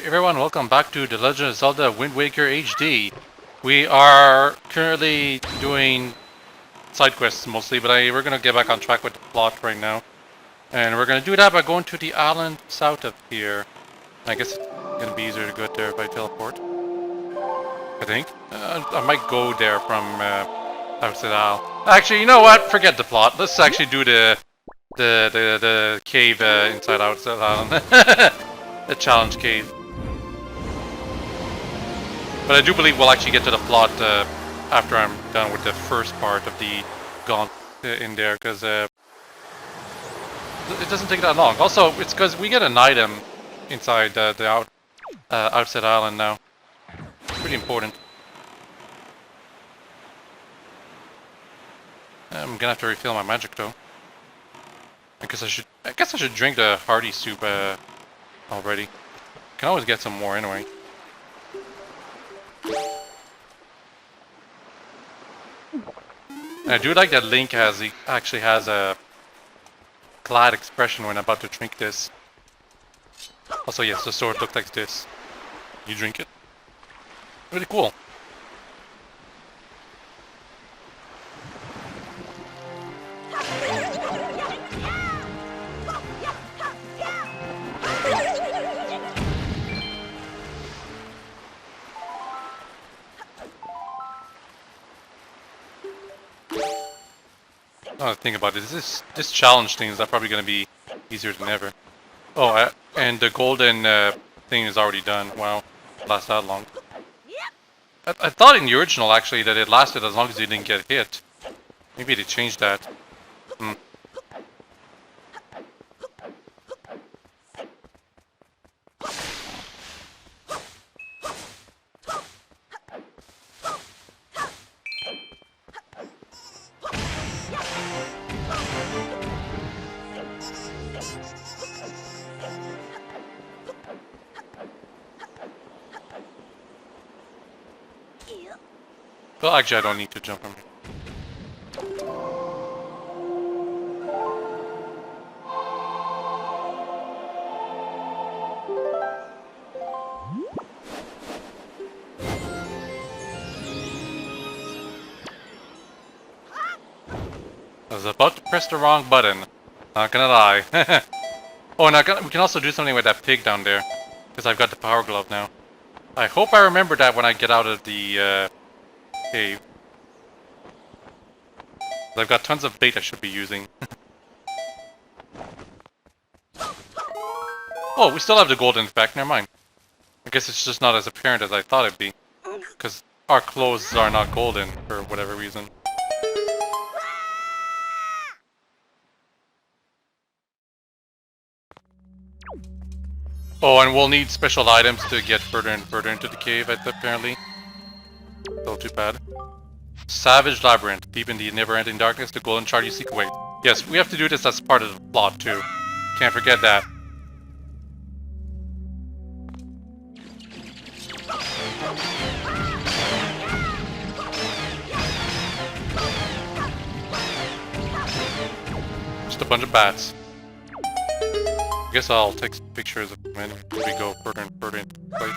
Alright everyone, welcome back to The Legend of Zelda Windwaker HD. We are currently doing side quests mostly, but we're going to get back on track with the plot right now. And we're going to do that by going to the island south of here. I guess it's going to be easier to get there if I teleport. I think. I might go there from outside the isle. Actually, you know what? Forget the plot. Let's actually do the cave inside outside island. The challenge cave. But I do believe we'll actually get to the plot after I'm done with the first part of the gaunt in there, because it doesn't take that long. Also, it's because we get an item inside the outside island now. Pretty important. I'm gonna have to refill my magic though. I guess I should drink the hearty soup already. Can always get some more anyway. And I do like that Link actually has a glad expression when about to drink this. Also, yes, the sword looks like this. You drink it. Really cool. Another thing about it is this challenge thing is probably going to be easier than ever. Oh, and the golden thing is already done. Wow, it lasts that long. I thought in the original actually that it lasted as long as you didn't get hit. Maybe they changed that. Well, actually, I don't need to jump on here. I was about to press the wrong button. Not gonna lie. Oh, and we can also do something with that pig down there, because I've got the power glove now. I hope I remember that when I get out of the cave. I've got tons of bait I should be using. Oh, we still have the golden effect. Never mind. I guess it's just not as apparent as I thought it'd be, because our clothes are not golden for whatever reason. Oh, and we'll need special items to get further and further into the cave, apparently. Still too bad. Savage Labyrinth. Deep in the never-ending darkness, the golden shard you seek awaits. Yes, we have to do this as part of the plot, too. Can't forget that. Just a bunch of bats. I guess I'll take some pictures of them as we go further and further into the place.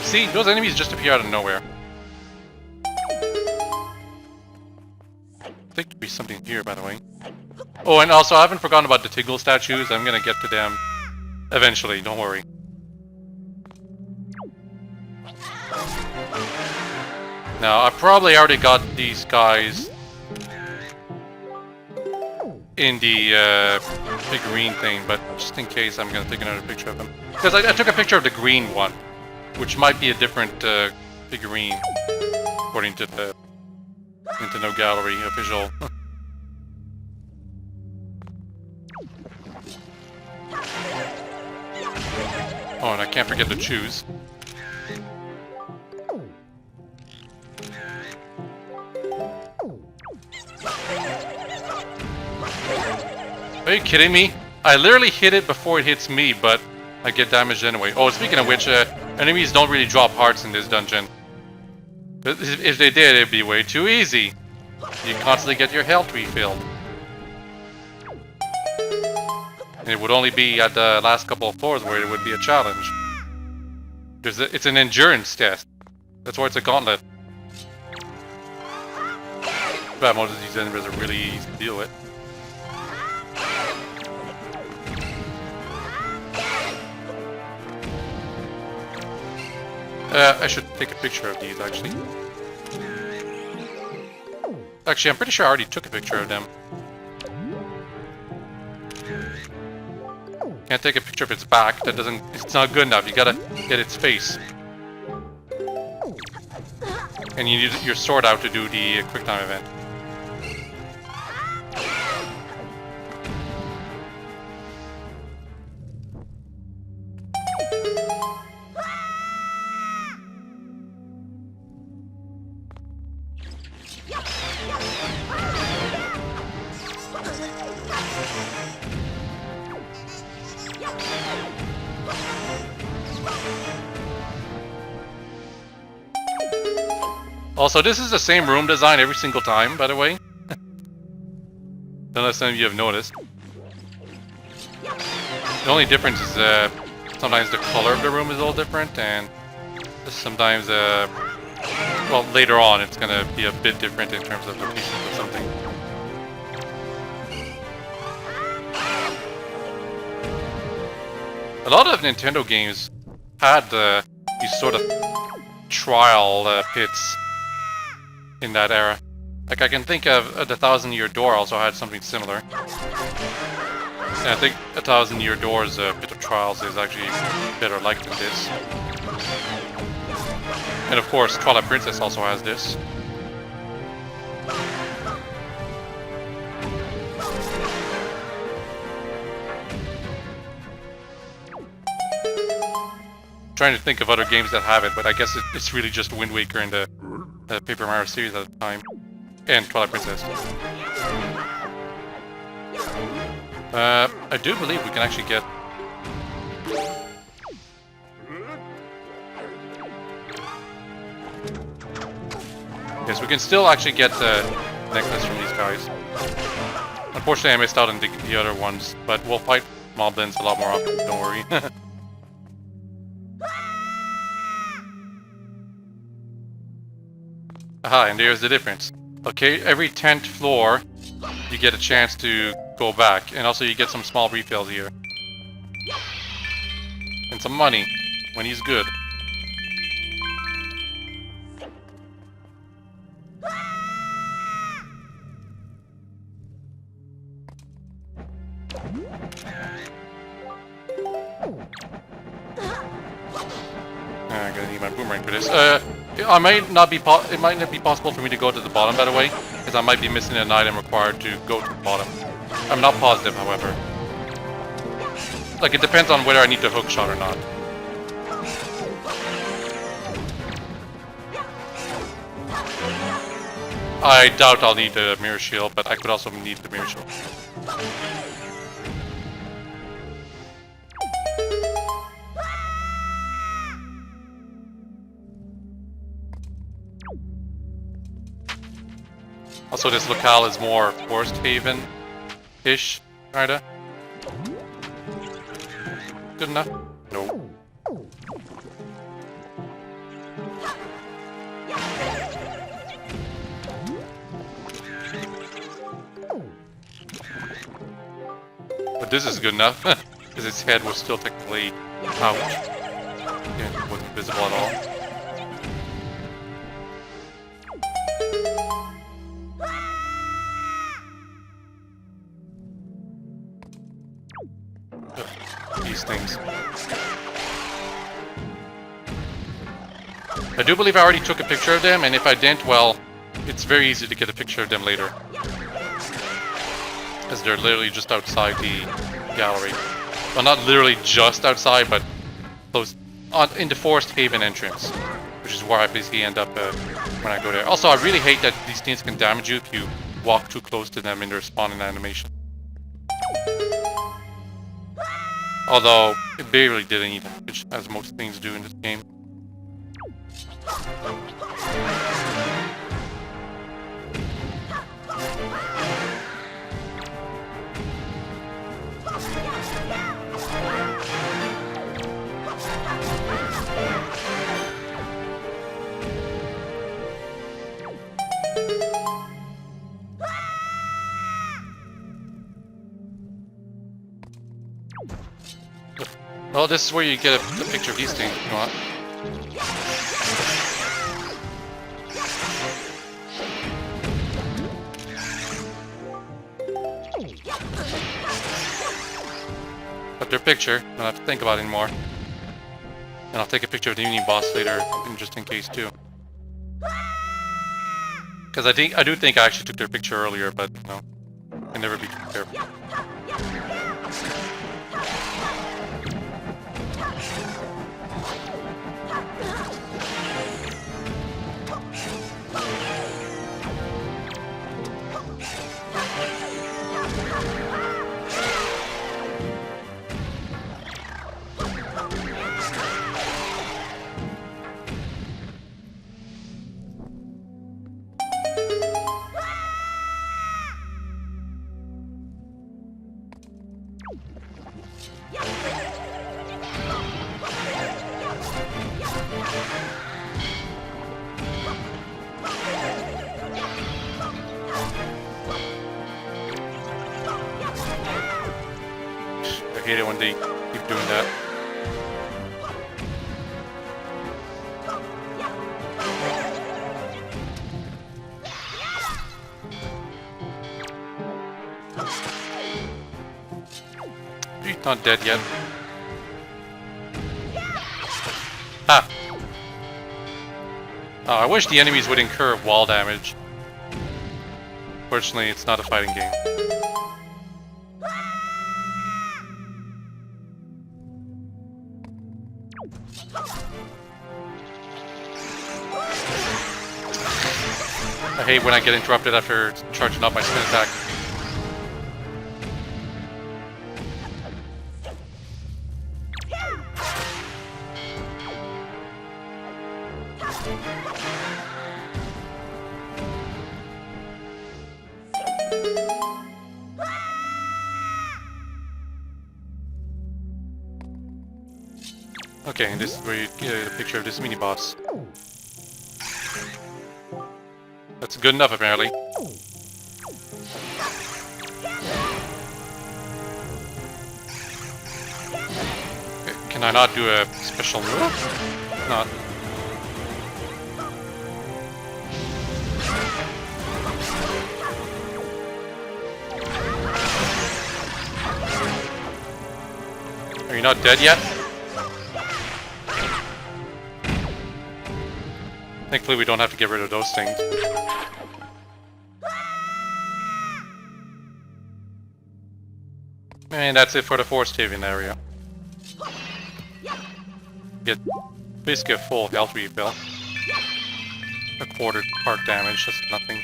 See, those enemies just appear out of nowhere. I think there'd be something here, by the way. Oh, and also I haven't forgotten about the Tingle Statues. I'm gonna get to them eventually, don't worry. Now, I probably already got these guys in the figurine thing, but just in case, I'm gonna take another picture of them. Because I took a picture of the green one, which might be a different figurine, according to the Nintendo Gallery official. Oh, and I can't forget to choose. Are you kidding me? I literally hit it before it hits me, but I get damaged anyway. Oh, speaking of which, enemies don't really drop hearts in this dungeon. But if they did, it'd be way too easy. You constantly get your health refilled. And it would only be at the last couple of floors where it would be a challenge. It's an endurance test. That's why it's a gauntlet. But most of these enemies are really easy to deal with. I should take a picture of these, actually. Actually, I'm pretty sure I already took a picture of them. Can't take a picture of its back. It's not good enough. You gotta get its face. And you need your sword out to do the quick time event. Also, this is the same room design every single time, by the way. Unless some of you have noticed. The only difference is sometimes the color of the room is a little different, and sometimes, well, later on it's gonna be a bit different in terms of the pieces or something. A lot of Nintendo games had these sort of trial pits in that era. Like, I can think of the 1,000-Year Door also had something similar. And I think 1,000-Year Door's Pit of Trials is actually better liked than this. And of course, Twilight Princess also has this. Trying to think of other games that have it, but I guess it's really just Windwaker and the Paper Mario series at the time, and Twilight Princess. I do believe we can actually get... Yes, we can still actually get the necklace from these guys. Unfortunately, I missed out on the other ones, but we'll fight moblins a lot more often, don't worry. Aha, and there's the difference. Okay, every 10th floor, you get a chance to go back. And also you get some small refills here. And some money, when he's good. I'm gonna need my boomerang for this. It might not be possible for me to go to the bottom, by the way, because I might be missing an item required to go to the bottom. I'm not positive, however. Like, it depends on whether I need the hook shot or not. I doubt I'll need the mirror shield, but I could also need the mirror shield. Also, this locale is more Forest Haven-ish, kinda. Good enough? No. But this is good enough, because its head was still technically out. It wasn't visible at all. These things. I do believe I already took a picture of them, and if I didn't, well, it's very easy to get a picture of them later. Because they're literally just outside the gallery. Well, not literally just outside, but close in the Forest Haven entrance, which is where I basically end up when I go there. Also, I really hate that these things can damage you if you walk too close to them in their spawning animation. Although, it barely did any damage, as most things do in this game. Well, this is where you get a picture of these things, you know what? Got their picture, don't have to think about it anymore. And I'll take a picture of the mini boss later, just in case too. Because I do think I actually took their picture earlier, but you know, can never be too careful. I hate it when they keep doing that. He's not dead yet. Ha! Oh, I wish the enemies would incur wall damage. Fortunately, it's not a fighting game. I hate when I get interrupted after charging up my spin attack. Okay, and this is where you get a picture of this mini boss. That's good enough, apparently. Can I not do a special move? Not. Are you not dead yet? Thankfully, we don't have to get rid of those things. And that's it for the Force Tavian area. Get basically a full health refill. A quarter part damage, that's nothing.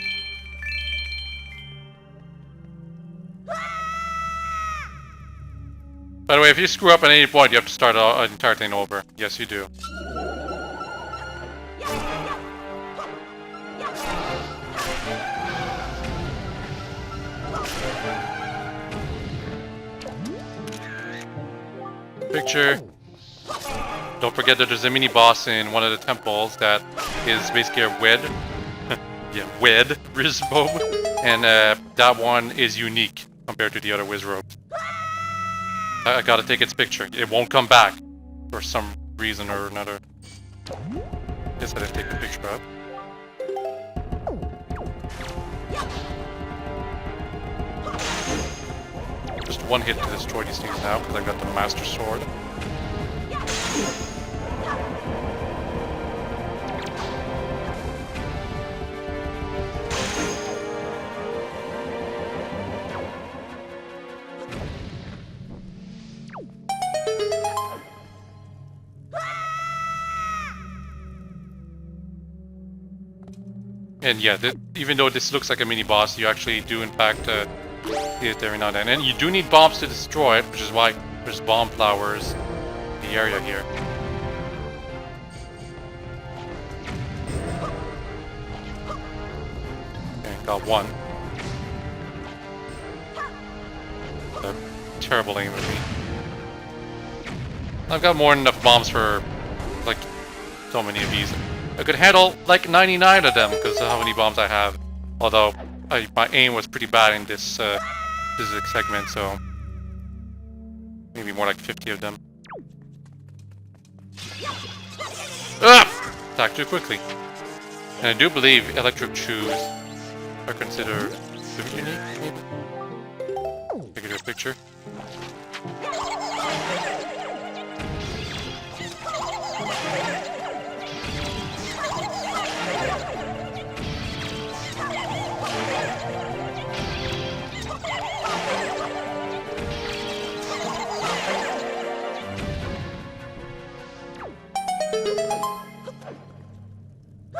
By the way, if you screw up at any point, you have to start an entire thing over. Yes, you do. Picture. Don't forget that there's a mini boss in one of the temples that is basically a wed. Yeah, wed Rizrobe. And that one is unique compared to the other Wizrobes. I gotta take its picture. It won't come back for some reason or another. Guess I didn't take the picture of. Just one hit to destroy these things now because I've got the Master Sword. And yeah, even though this looks like a mini boss, you actually do in fact see it every now and then. And you do need bombs to destroy it, which is why There's bomb flowers in the area here. Okay, got one. A terrible aim with me. I've got more than enough bombs for like so many of these. I could handle like 99 of them because of how many bombs I have. Although my aim was pretty bad in this segment, so maybe more like 50 of them. Ah! Attack too quickly. And I do believe electric shoes are considered unique, maybe? Take a picture.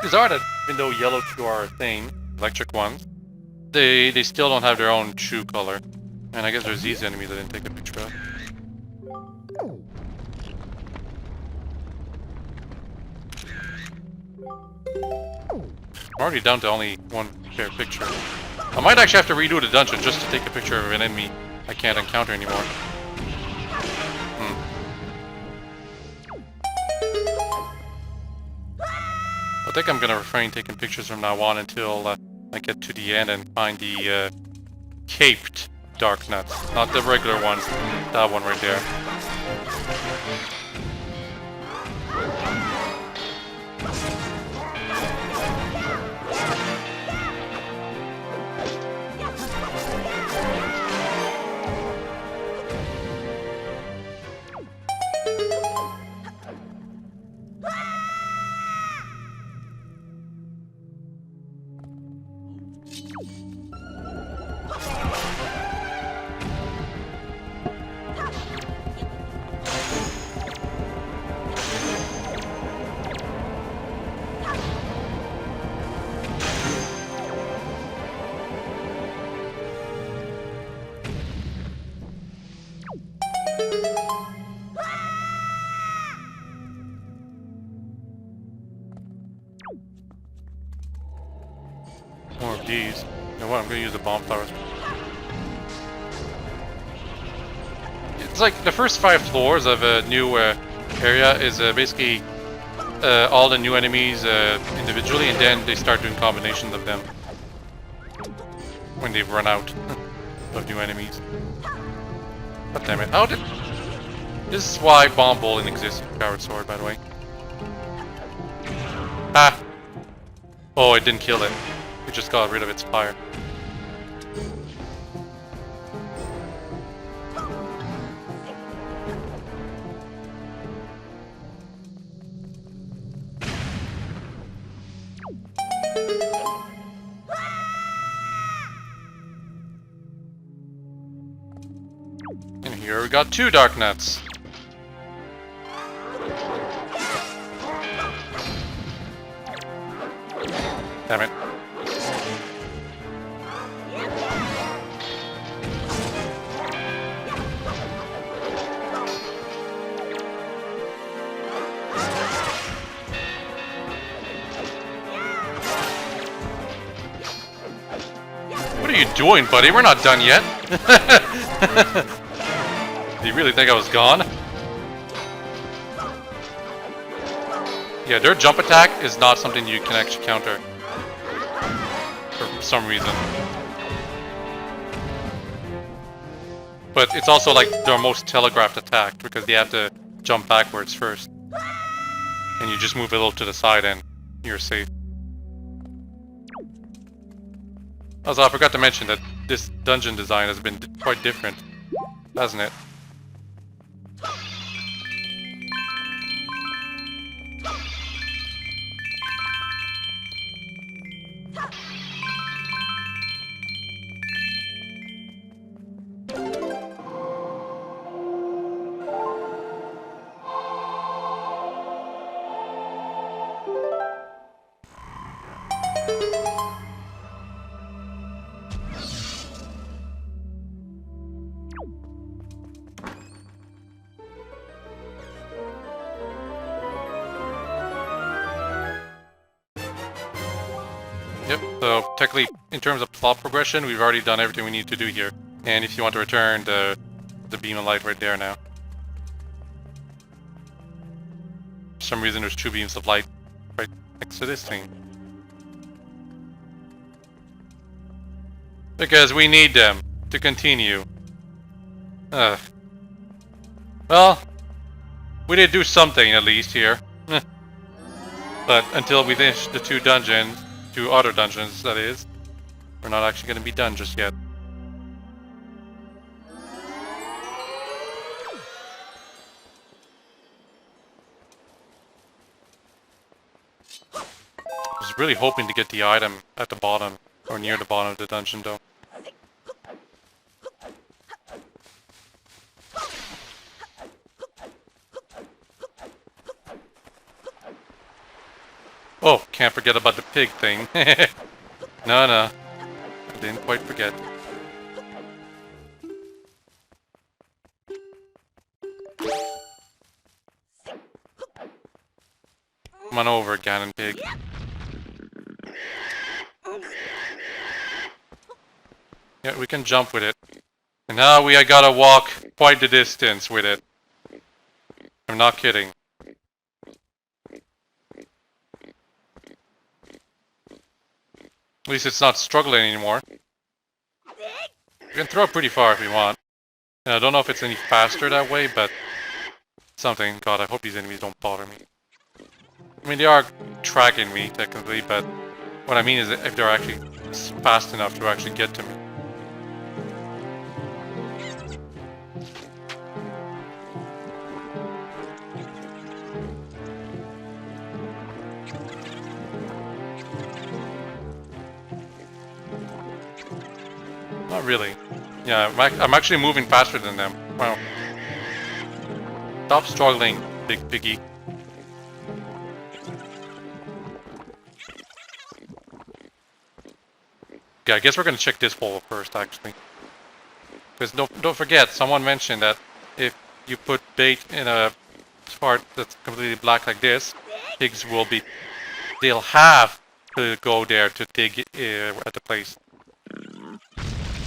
Bizarre that even though yellow shoe are a thing, electric ones, they still don't have their own shoe color. And I guess there's these enemies I didn't take a picture of. I'm already down to only one fair picture. I might actually have to redo the dungeon just to take a picture of an enemy I can't encounter anymore. I think I'm gonna refrain taking pictures from now on until I get to the end and find the caped dark nuts, not the regular ones. That one right there. More of these. You know what? I'm gonna use the bomb flowers. It's like the first 5 floors of a new area is basically all the new enemies individually, and then they start doing combinations of them when they've run out of new enemies. God damn it! How did? This is why bomb bowling exists with Powered Sword, by the way. Ah! Oh, it didn't kill it. It just got rid of its fire. And here we got 2 dark nuts. Damn it. What are you doing, buddy? We're not done yet. Do you really think I was gone? Yeah, their jump attack is not something you can actually counter. For some reason. But it's also like their most telegraphed attack because they have to jump backwards first. And you just move a little to the side and you're safe. Also, I forgot to mention that this dungeon design has been quite different, hasn't it? Yep, so technically, in terms of plot progression, we've already done everything we need to do here. And if you want to return the beam of light right there now. For some reason there's 2 beams of light right next to this thing. Because we need them to continue. Ugh. Well, we did do something at least here. But until we finish the 2 other dungeons, that is, we're not actually going to be done just yet. I was really hoping to get the item at the bottom, or near the bottom of the dungeon though. Oh, can't forget about the pig thing. No, I didn't quite forget. Come on over, Ganon Pig. Yeah, we can jump with it. And now I gotta walk quite the distance with it. I'm not kidding. At least it's not struggling anymore. We can throw it pretty far if we want. And I don't know if it's any faster that way, but something. God, I hope these enemies don't bother me. I mean, they are tracking me, technically, but what I mean is if they're actually fast enough to actually get to me. Not really. Yeah, I'm actually moving faster than them. Wow. Stop struggling, big piggy. Yeah, I guess we're gonna check this hole first, actually. Because don't forget, someone mentioned that if you put bait in a part that's completely black like this, pigs will be... They'll have to go there to dig at the place.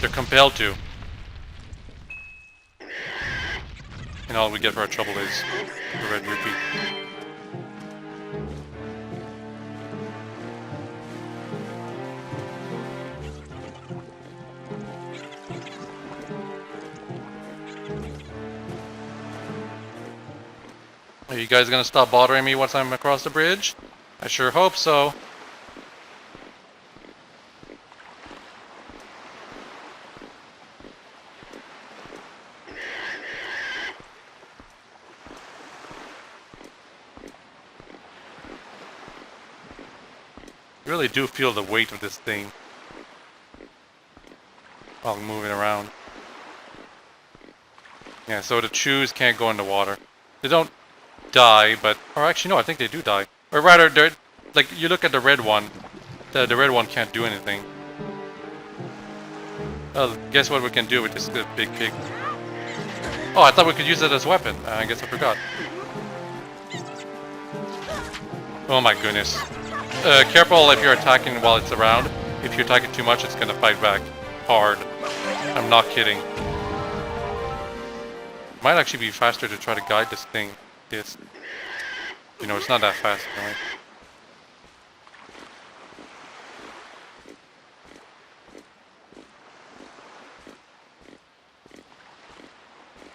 They're compelled to. And all we get for our trouble is the red rupee. Are you guys gonna stop bothering me once I'm across the bridge? I sure hope so. I really do feel the weight of this thing while moving around. Yeah, so the chews can't go in the water. They don't die, but... Or actually, no, I think they do die. Or rather, they're... Like, you look at the red one. The red one can't do anything. Well, guess what we can do with this big pig? Oh, I thought we could use it as a weapon. I guess I forgot. Oh my goodness. Careful if you're attacking while it's around. If you attack it too much, it's gonna fight back hard. I'm not kidding. Might actually be faster to try to guide this thing. This, you know, it's not that fast anyway.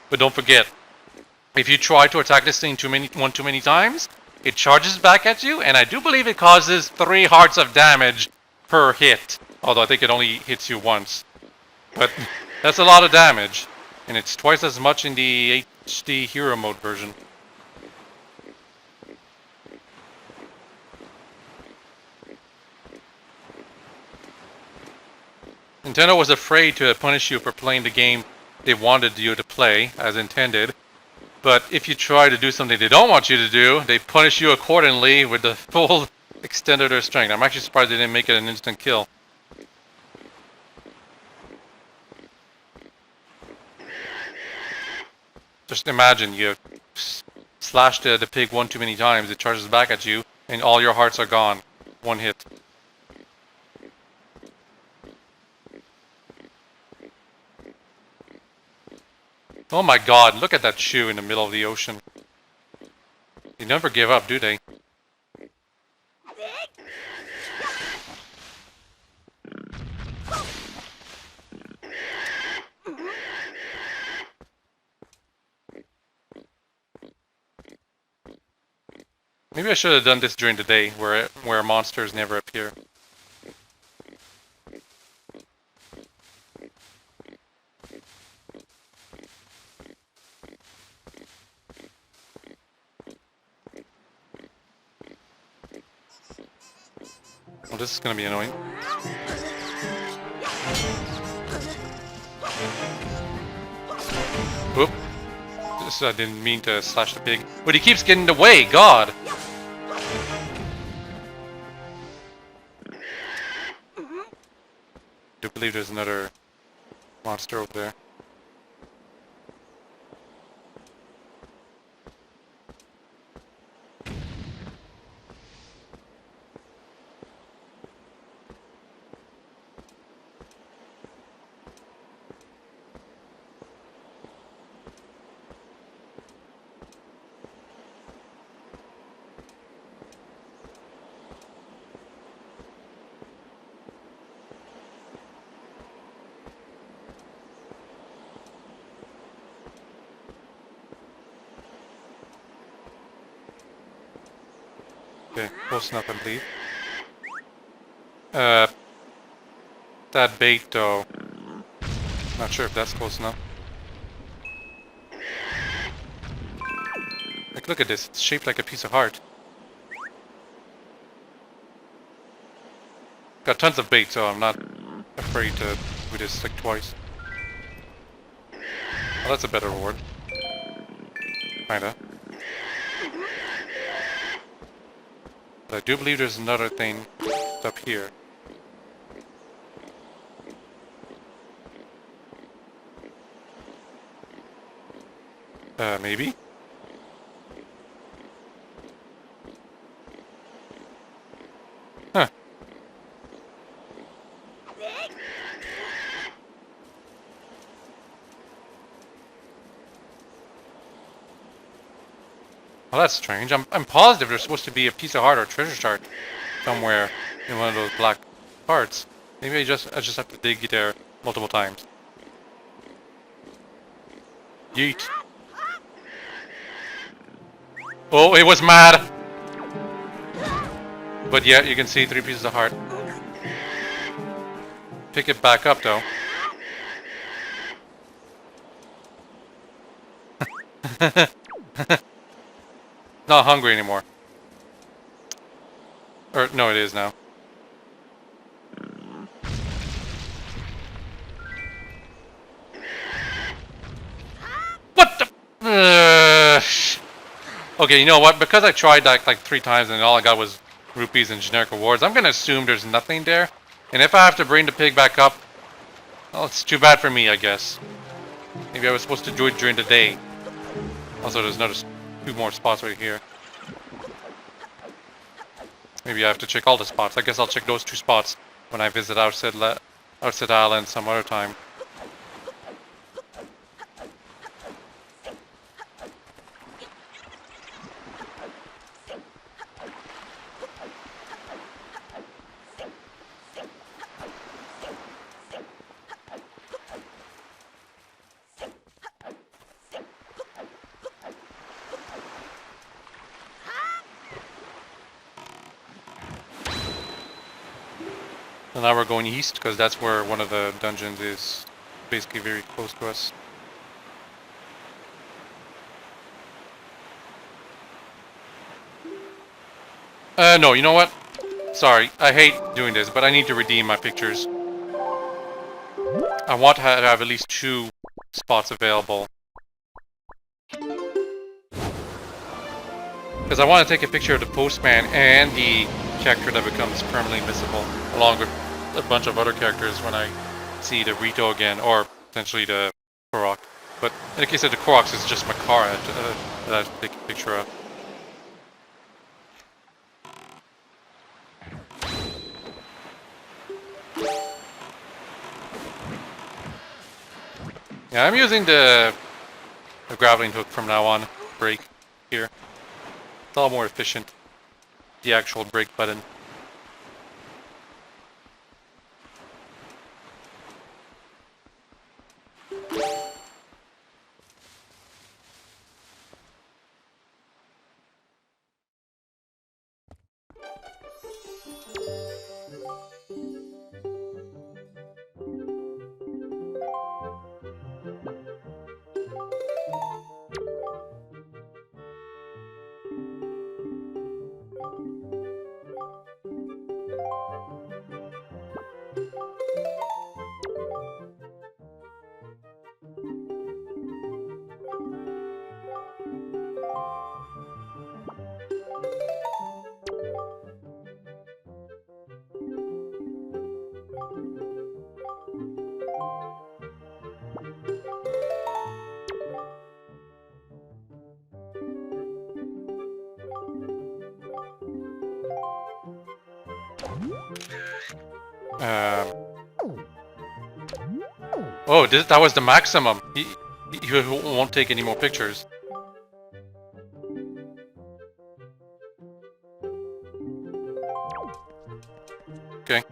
But don't forget, if you try to attack this thing too many times, it charges back at you, and I do believe it causes 3 hearts of damage per hit. Although I think it only hits you once. But that's a lot of damage. And it's twice as much in the HD Hero Mode version. Nintendo was afraid to punish you for playing the game they wanted you to play, as intended. But if you try to do something they don't want you to do, they punish you accordingly with the full extent of their strength. I'm actually surprised they didn't make it an instant kill. Just imagine you slash the pig one too many times, it charges back at you, and all your hearts are gone. One hit. Oh my god, look at that shoe in the middle of the ocean. They never give up, do they? Maybe I should have done this during the day, where monsters never appear. Well, this is gonna be annoying. Whoop. I didn't mean to slash the pig. But he keeps getting away, God! I do believe there's another monster over there. Okay, close enough, I believe. That bait though. Not sure if that's close enough. Like, look at this. It's shaped like a piece of heart. Got tons of bait, so I'm not afraid to do this like twice. Well, that's a better reward. Kinda. But I do believe there's another thing up here. Maybe? Huh. Well, that's strange. I'm positive there's supposed to be a piece of heart or treasure chart somewhere in one of those black parts. Maybe I just have to dig there multiple times. Yeet. Oh, it was mad! But yeah, you can see 3 pieces of heart. Pick it back up though. Not hungry anymore. Or, no, it is now. What the? Okay, you know what? Because I tried that like 3 times and all I got was rupees and generic rewards, I'm gonna assume there's nothing there. And if I have to bring the pig back up, well, it's too bad for me, I guess. Maybe I was supposed to do it during the day. Also, there's another 2 more spots right here. Maybe I have to check all the spots. I guess I'll check those 2 spots when I visit Outset Island some other time. So now we're going east, because that's where one of the dungeons is basically very close to us. No, you know what? Sorry, I hate doing this, but I need to redeem my pictures. I want to have at least 2 spots available. Because I want to take a picture of the postman and the character that becomes permanently invisible, along with a bunch of other characters when I see the Rito again, or potentially the Korok. But in the case of the Koroks, it's just my car that I have to take a picture of. Yeah, I'm using the the grappling hook from now on. Brake here. It's all more efficient. The actual brake button. Oh, that was the maximum. He won't take any more pictures. Okay.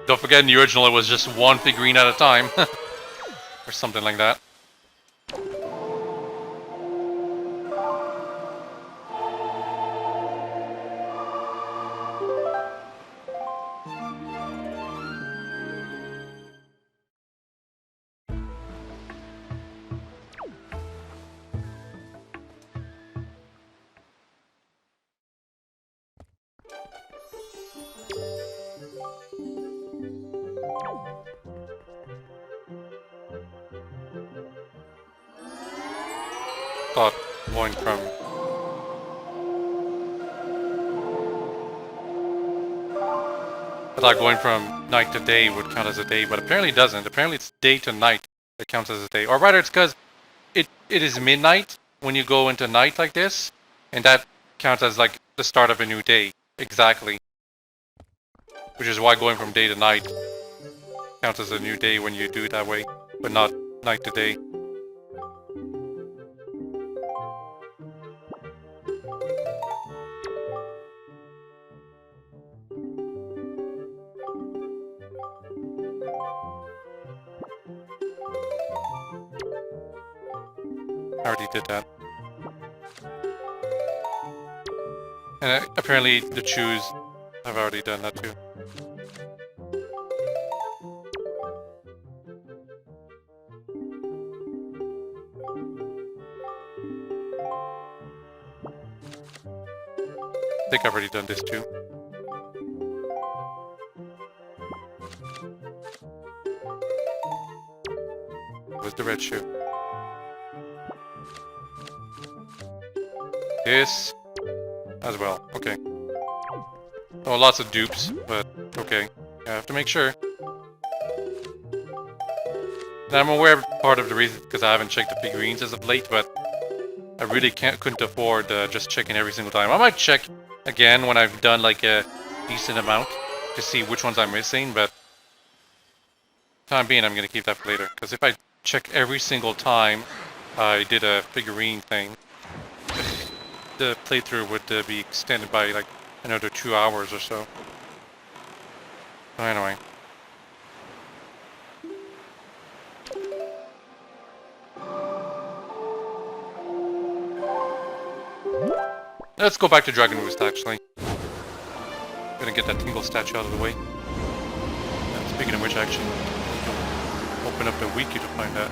Don't forget, in the original it was just one figurine at a time. Or something like that. Thought going from I thought going from night to day would count as a day, but apparently it doesn't. Apparently it's day to night that counts as a day. Or rather, it's because it is midnight when you go into night like this, and that counts as like the start of a new day. Exactly. Which is why going from day to night counts as a new day when you do it that way, but not night to day. I already did that. And apparently the shoes, I've already done that too. I think I've already done this too. Where's the red shoe? This as well. Okay. Oh, lots of dupes, but okay. I have to make sure. And I'm aware part of the reason is because I haven't checked the figurines as of late, but I really couldn't afford just checking every single time. I might check again when I've done like a decent amount to see which ones I'm missing, but time being I'm gonna keep that for later. Because if I check every single time I did a figurine thing, the playthrough would be extended by like another 2 hours or so. So anyway. Let's go back to Dragon Roost actually. Gonna get that Tingle Statue out of the way. And speaking of which, actually, open up the wiki to find that.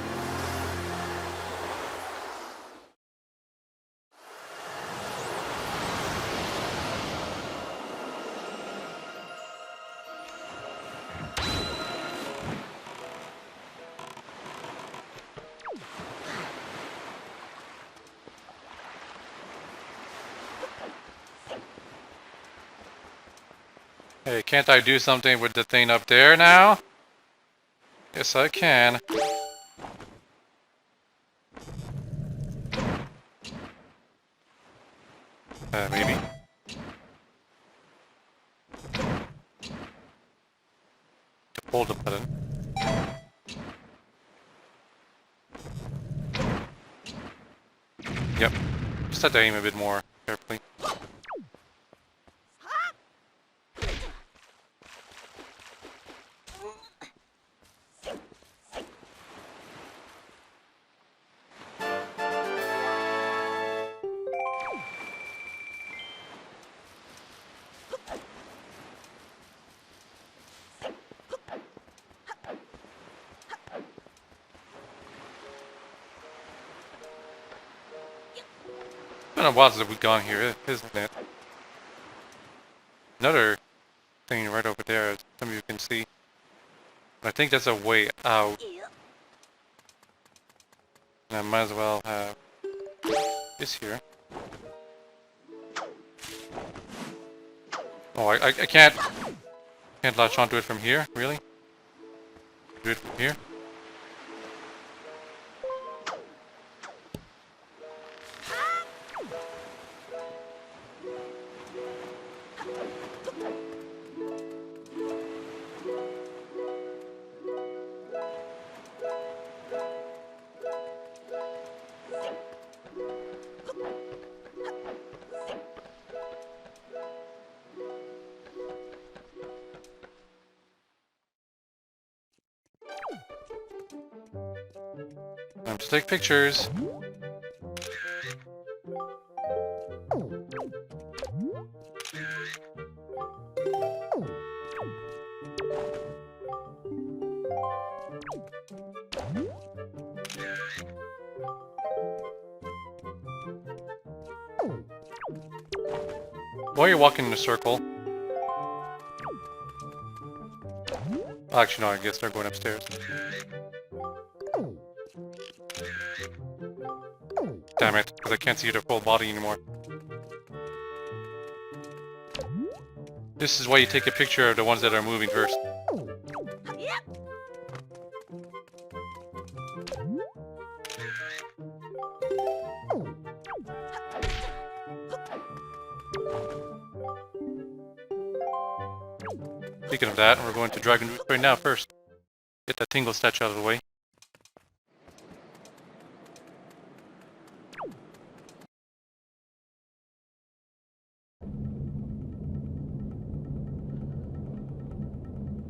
Hey, can't I do something with the thing up there now? Yes, I can. Maybe. To hold the button. Just have to aim a bit more carefully. It's been a while since we've gone here, isn't it? Another thing right over there, as some of you can see. I think that's a way out. And I might as well have this here. Oh, I can't latch onto it from here, really? Do it from here? Time to take pictures. While you're walking in a circle. Actually, no, I guess they're going upstairs. Damn it, because I can't see their full body anymore. This is why you take a picture of the ones that are moving first. Speaking of that, we're going to Dragon Root right now first. Get that Tingle Statue out of the way.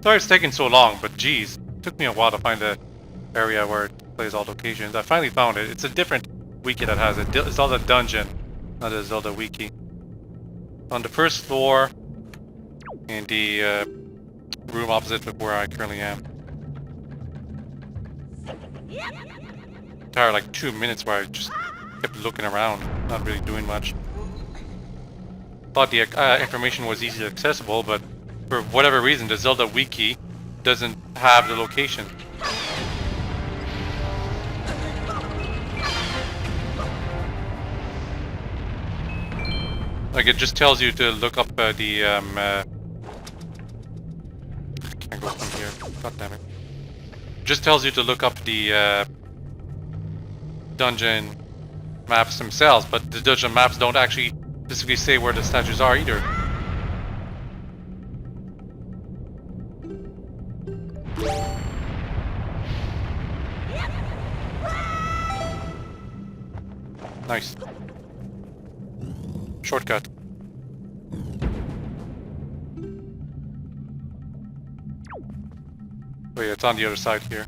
Sorry it's taking so long, but geez, it took me a while to find the area where it plays all locations. I finally found it. It's a different wiki that has it. It's Zelda Dungeon, not a Zelda wiki. On the first floor, in the room opposite of where I currently am. Entire like 2 minutes where I just kept looking around, not really doing much. Thought the information was easily accessible, but for whatever reason, the Zelda wiki doesn't have the location. Like it just tells you to look up the can't go from here. God damn it! Just tells you to look up the dungeon maps themselves, but the dungeon maps don't actually specifically say where the statues are either. Nice. Shortcut. Wait, it's on the other side here.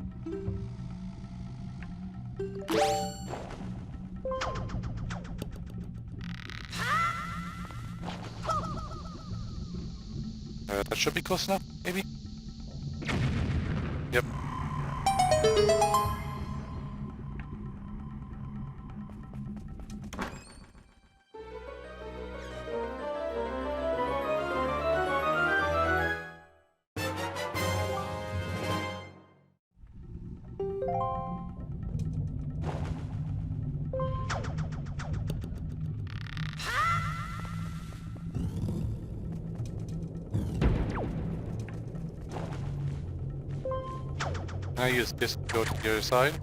That should be close enough, maybe? Yep. I use this to go to the other side.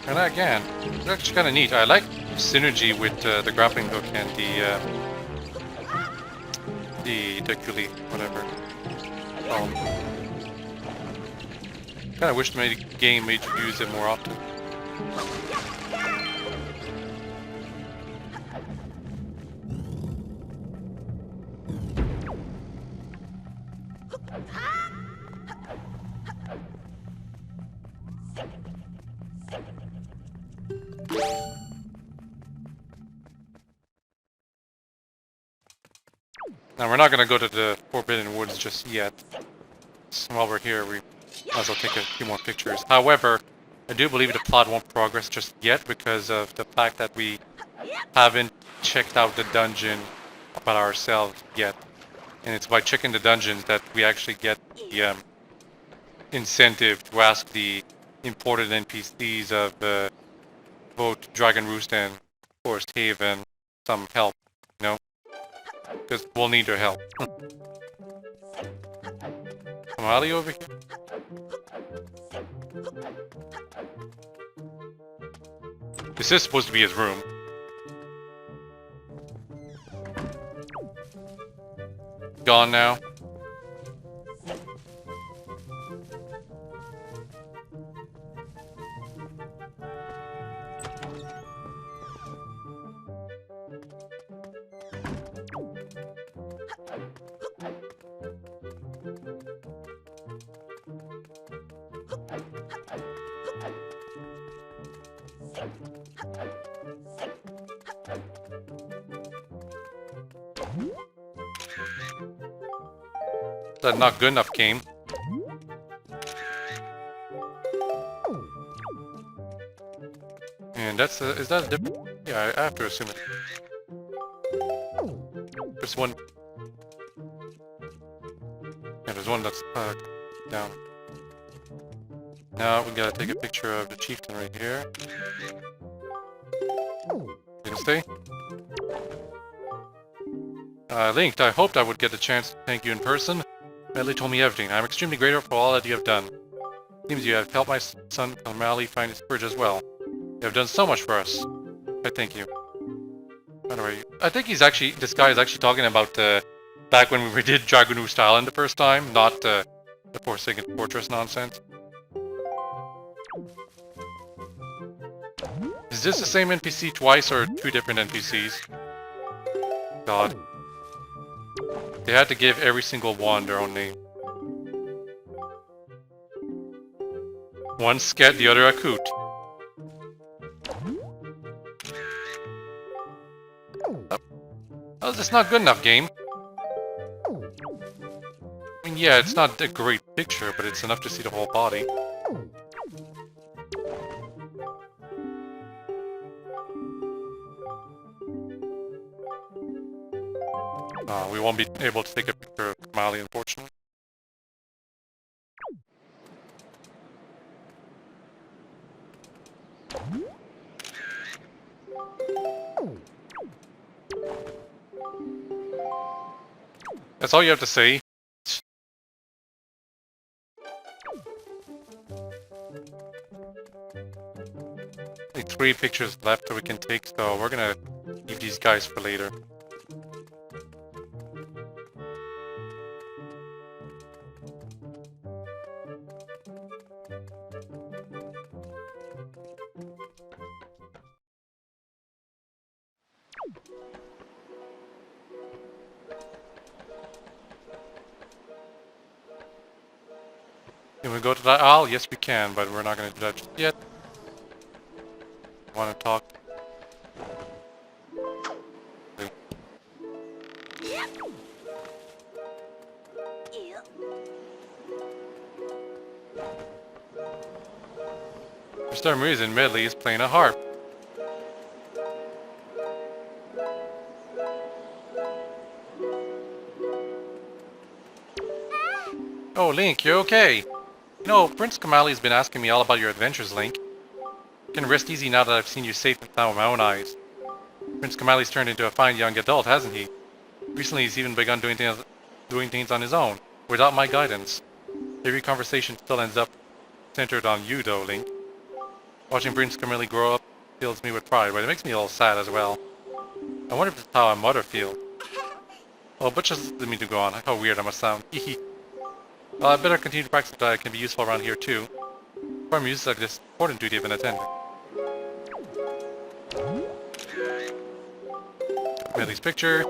And again, it's actually kind of neat. I like synergy with the grappling hook and the culi, whatever. Kinda wish the game made you use it more often. Now, we're not going to go to the Forbidden Woods just yet. So while we're here, we might as well take a few more pictures. However, I do believe the plot won't progress just yet because of the fact that we haven't checked out the dungeon by ourselves yet. And it's by checking the dungeons that we actually get the incentive to ask the imported NPCs of both Dragon Roost and Forest Haven some help, you know? Because we'll need their help. Somali over here? This is supposed to be his room. Gone now. That not good enough game. And that's is that a different? Yeah, I have to assume it. There's one. Yeah, there's one that's down. Now we gotta take a picture of the chieftain right here. Didn't stay. Linked, I hoped I would get the chance to thank you in person. Medley told me everything. I'm extremely grateful for all that you have done. Seems you have helped my son O'Malley find his courage as well. You have done so much for us. I thank you. By the way, I think he's actually, this guy is actually talking about back when we did Dragon Roost Island the first time, not the Forsaken Fortress nonsense. Is this the same NPC twice or two different NPCs? God. They had to give every single one their own name. One Sket, the other a Coot. Oh, that's not good enough, game. I mean, yeah, it's not a great picture, but it's enough to see the whole body. We won't be able to take a picture of Kamali, unfortunately. That's all you have to say. Only 3 pictures left that we can take, so we're gonna leave these guys for later. Can we go to that aisle? Yes, we can, but we're not going to do that just yet. Want to talk? For some reason, Medley is playing a harp. Oh, Link, you're okay. You know, Prince Kamali's been asking me all about your adventures, Link. You can rest easy now that I've seen you safe and sound with my own eyes. Prince Kamali's turned into a fine young adult, hasn't he? Recently he's even begun doing things on his own, without my guidance. Every conversation still ends up centered on you though, Link. Watching Prince Kamali grow up fills me with pride, but it makes me a little sad as well. I wonder if it's how a mother feels. Oh, but just let me to go on. How weird I must sound. Well, I better continue to practice so that I can be useful around here too. Perform use like this important duty of an attendant. Millie's picture.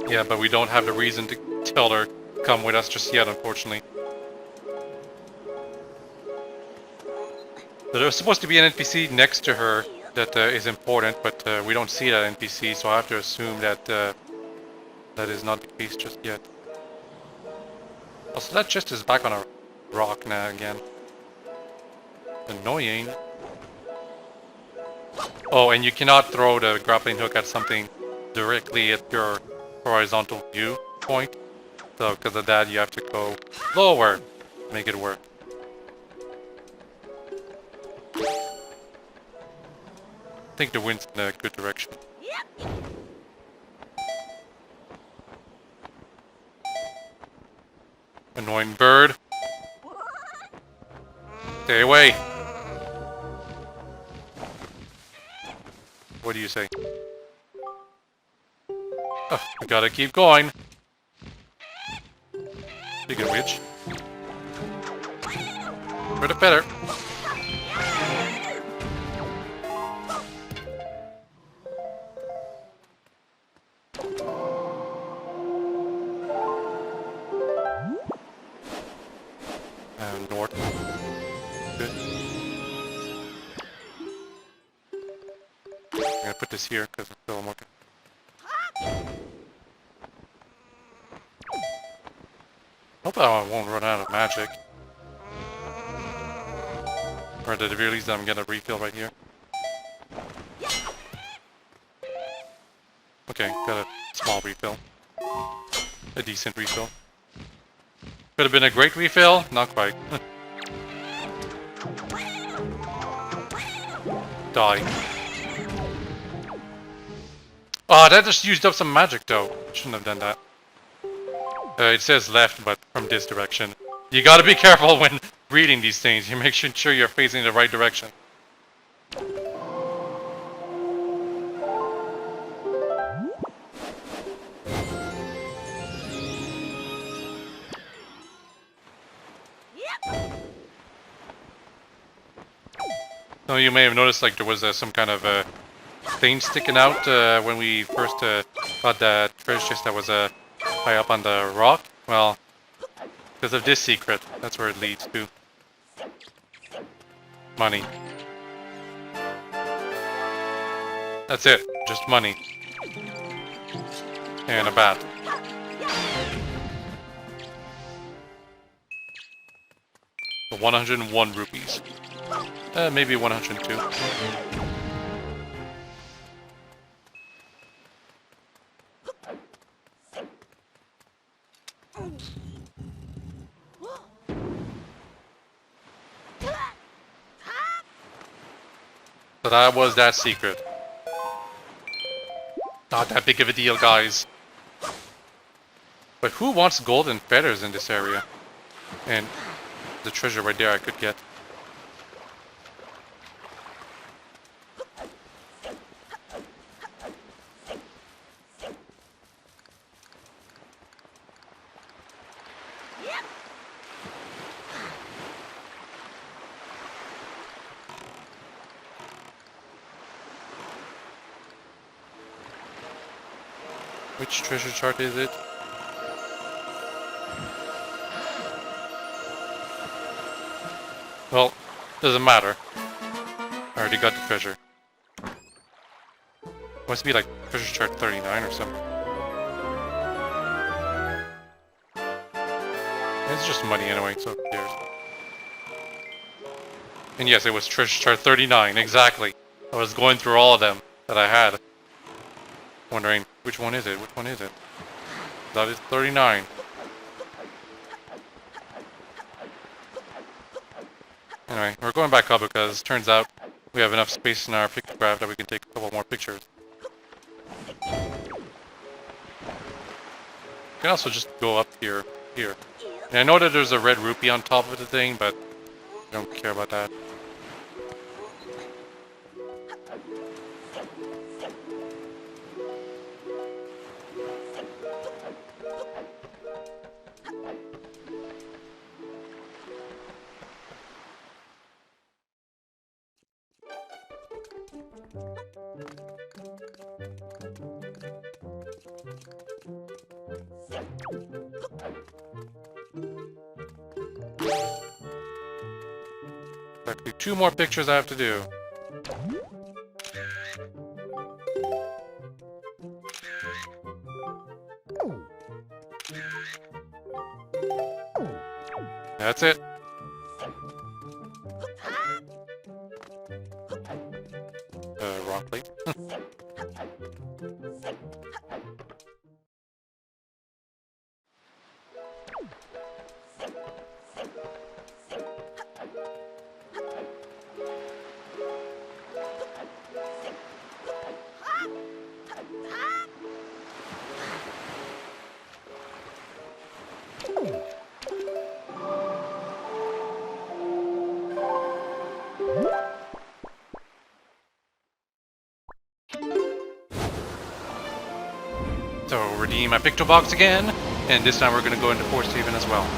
Yeah, but we don't have the reason to tell her to come with us just yet, unfortunately. So there's supposed to be an NPC next to her that is important, but we don't see that NPC, so I have to assume that that is not the case just yet. Also, that chest is back on a rock now again. Annoying. Oh, and you cannot throw the grappling hook at something directly at your horizontal view point. So because of that, you have to go lower to make it work. I think the wind's in a good direction. Annoying bird. Stay away. What do you say? Oh, we gotta keep going. Speaking of which, for the better. North. Good. I'm gonna put this here because it's still working. Hope I won't run out of magic. Or at the very least, I'm gonna refill right here. Okay, got a small refill. A decent refill. Could have been a great refill, not quite. Die. Oh, that just used up some magic though. Shouldn't have done that. It says left, but from this direction. You gotta be careful when reading these things. You make sure you're facing the right direction. So you may have noticed like there was some kind of thing sticking out when we first got that treasure chest that was high up on the rock. Well, because of this secret, that's where it leads to. Money. That's it, just money. And a bat. So 101 rupees. Maybe 102. So that was that secret. Not that big of a deal, guys. But who wants golden feathers in this area? And the treasure right there I could get. Which treasure chart is it? Well, doesn't matter. I already got the treasure. Must be like treasure chart 39 or something. It's just money anyway, so who cares? And yes, it was treasure chart 39, exactly. I was going through all of them that I had. Wondering, which one is it? Which one is it? That is 39. Anyway, we're going back up because turns out we have enough space in our picture graph that we can take a couple more pictures. You can also just go up here. And I know that there's a red rupee on top of the thing, but I don't care about that. Actually, 2 more pictures I have to do. That's it. Wrong plate. So, redeem my picture box again, and this time we're going to go into Forest Haven as well.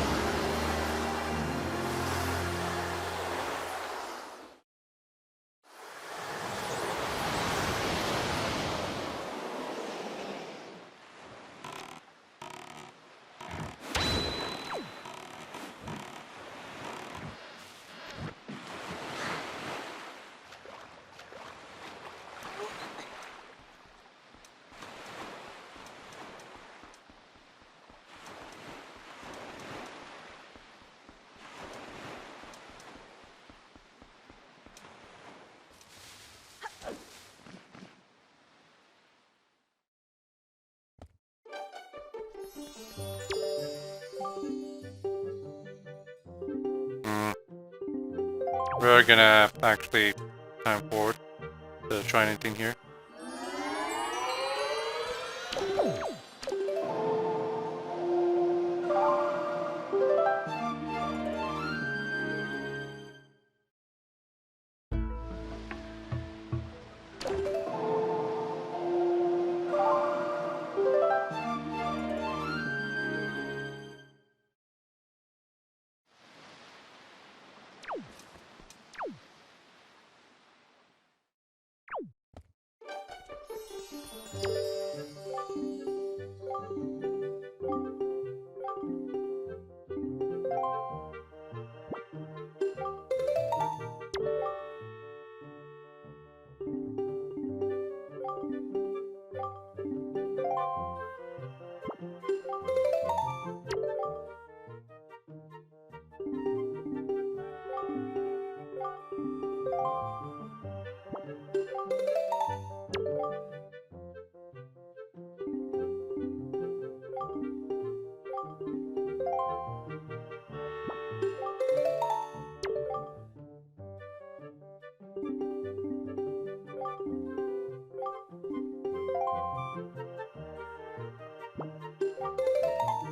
We're gonna actually time forward to try anything here.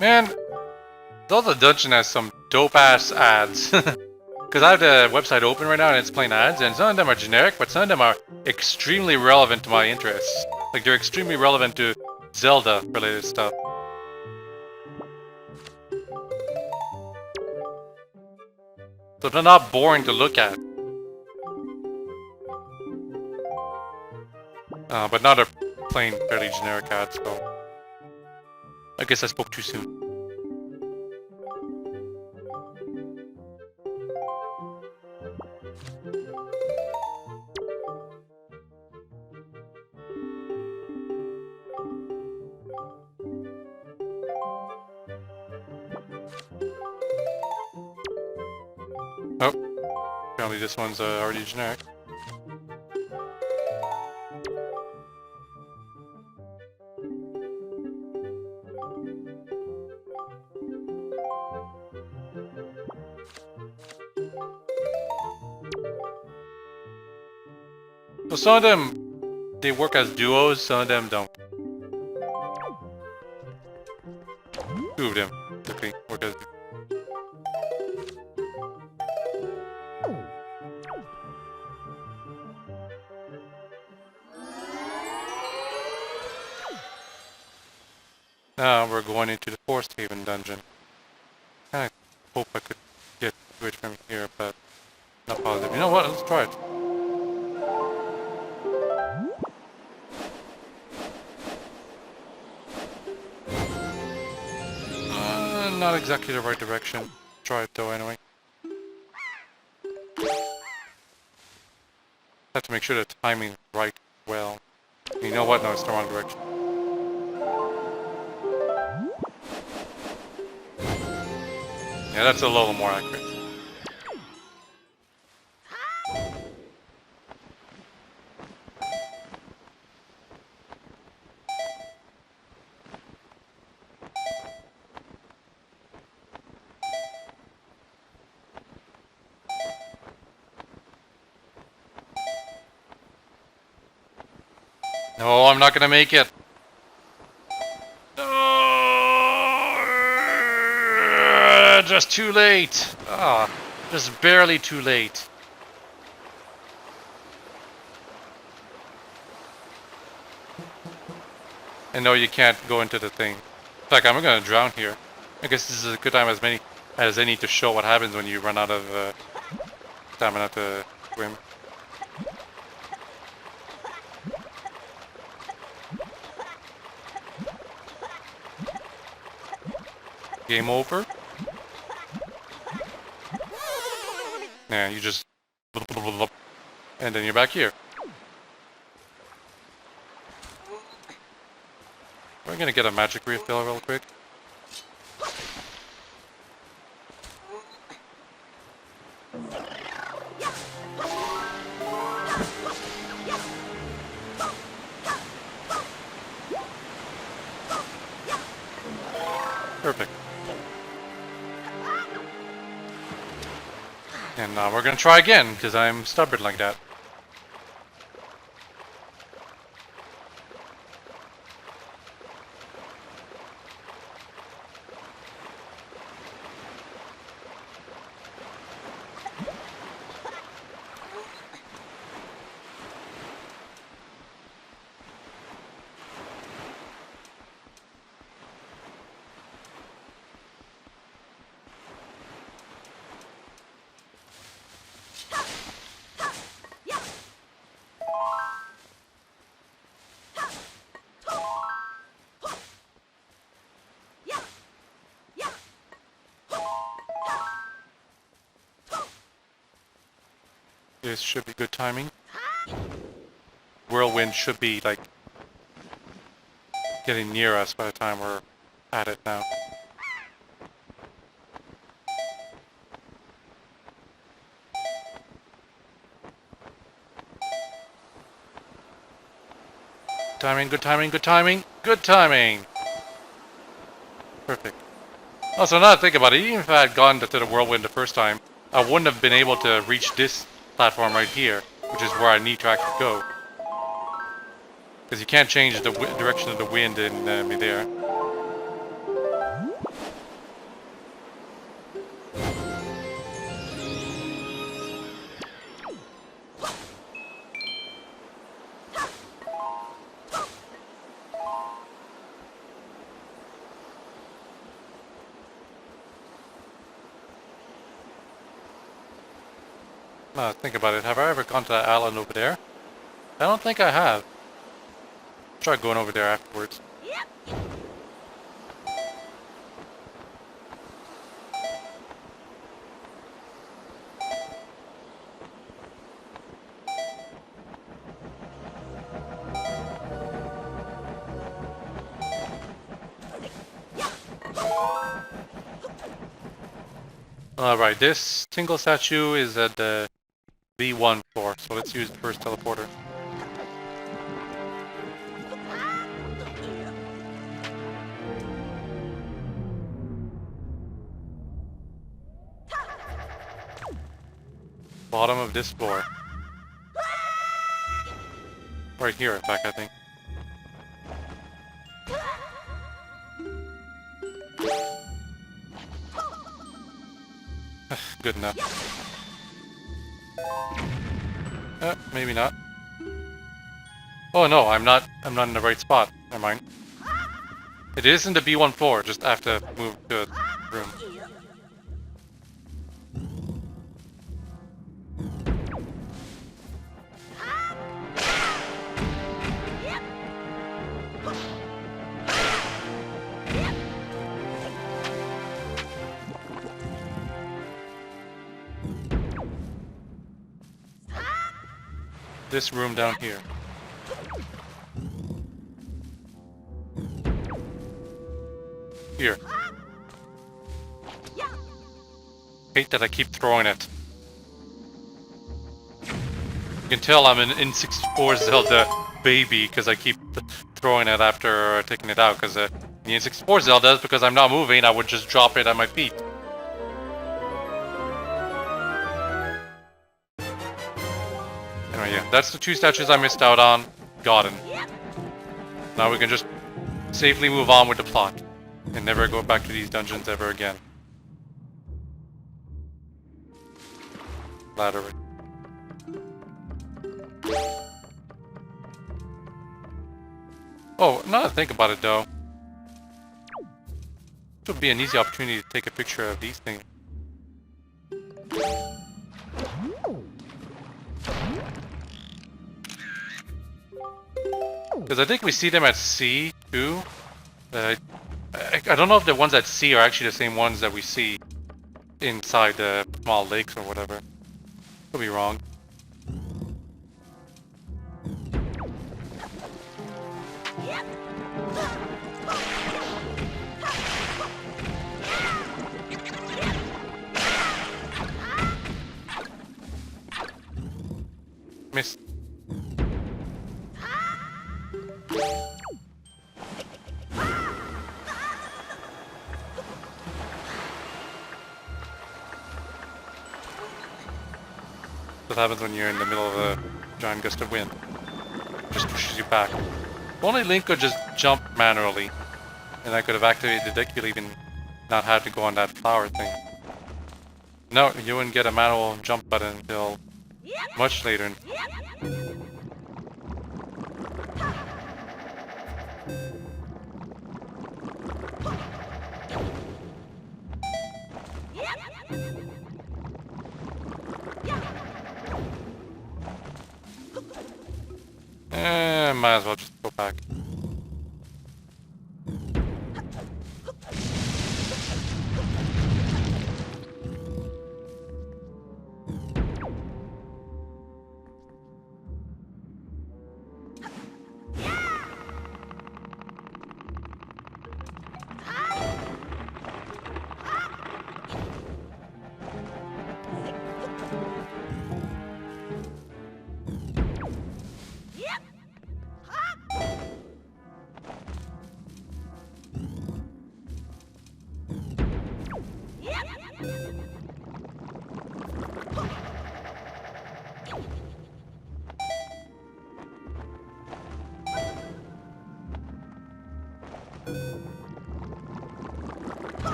Man, Zelda Dungeon has some dope-ass ads. Because I have the website open right now and it's playing ads, and some of them are generic, but some of them are extremely relevant to my interests. Like, they're extremely relevant to Zelda-related stuff. So they're not boring to look at. But not a plain, fairly generic ad, so... I guess I spoke too soon. Oh, apparently this one's already generic. So some of them, they work as duos, some of them don't. 2 of them, typically, work as duos. Now we're going into the Forest Haven dungeon. I hope I could get to it from here, but not positive. You know what? Let's try it. Not exactly the right direction. Try it though anyway. Have to make sure the timing's right well. You know what? No, it's the wrong direction. Yeah, that's a little more accurate. No, I'm not gonna make it. No, just too late. Ah, just barely too late. And no, you can't go into the thing. In fact, I'm gonna drown here. I guess this is a good time as any to show what happens when you run out of stamina to swim. Game over. Yeah, you just and then you're back here. We're gonna get a magic refill real quick. Perfect. And now we're gonna try again, because I'm stubborn like that. This should be good timing. Whirlwind should be like getting near us by the time we're at it now. Timing, good timing, good timing, good timing! Perfect. Also, now that I think about it, even if I had gone to the whirlwind the first time, I wouldn't have been able to reach this platform right here, which is where I need to actually go. Because you can't change the direction of the wind in midair. Think about it. Have I ever gone to that island over there? I don't think I have. Try going over there afterwards. Alright, this Tingle Statue is at the B1 floor, so let's use the first teleporter. Bottom of this floor. Right here, in fact, I think. Good enough. Maybe not. Oh no, I'm not in the right spot. Never mind. It is in the B1 floor, just have to move to a room. This room down here. Here. Hate that I keep throwing it. You can tell I'm an N64 Zelda baby because I keep throwing it after taking it out. Because the N64 Zelda is because I'm not moving, I would just drop it at my feet. Anyway, yeah, that's the 2 statues I missed out on. Got him. Now we can just safely move on with the plot. And never go back to these dungeons ever again. Labyrinth. Oh, now that I think about it though. This would be an easy opportunity to take a picture of these things. Because I think we see them at sea too. I don't know if the ones at sea are actually the same ones that we see inside the small lakes or whatever. Could be wrong. Missed. What happens when you're in the middle of a giant gust of wind? Just pushes you back. If only Link could just jump manually, and I could have activated the deck even not had to go on that flower thing. No, you wouldn't get a manual jump button until much later. Might as well just go back.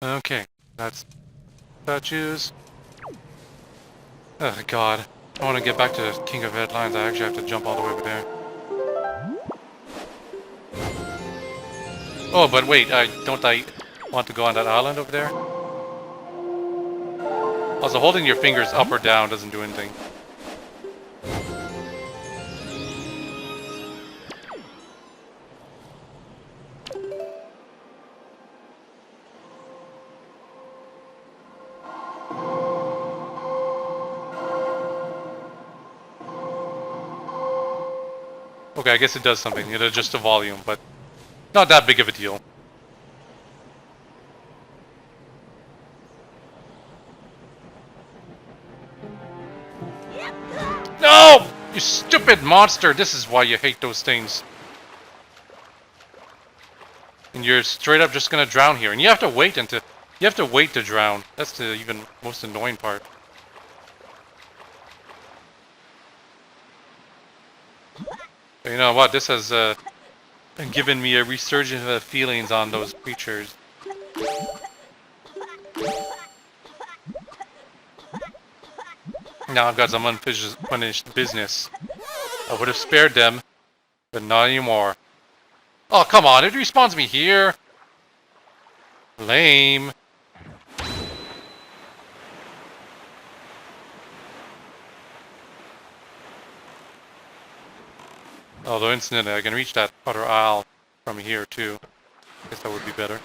Okay, that's statues. Oh god, I want to get back to King of Headlines. I actually have to jump all the way over there. Oh, but wait, don't I want to go on that island over there? Also, holding your fingers up or down doesn't do anything. Okay, I guess it does something. It adjusts the volume, but not that big of a deal. No! You stupid monster! This is why you hate those things. And you're straight up just gonna drown here. And you have to wait until... You have to wait to drown. That's the even most annoying part. But you know what? This has given me a resurgence of feelings on those creatures. Now I've got some unfinished business. I would have spared them, but not anymore. Oh, come on, it respawns me here. Lame. Although incidentally, I can reach that other aisle from here too. Guess that would be better.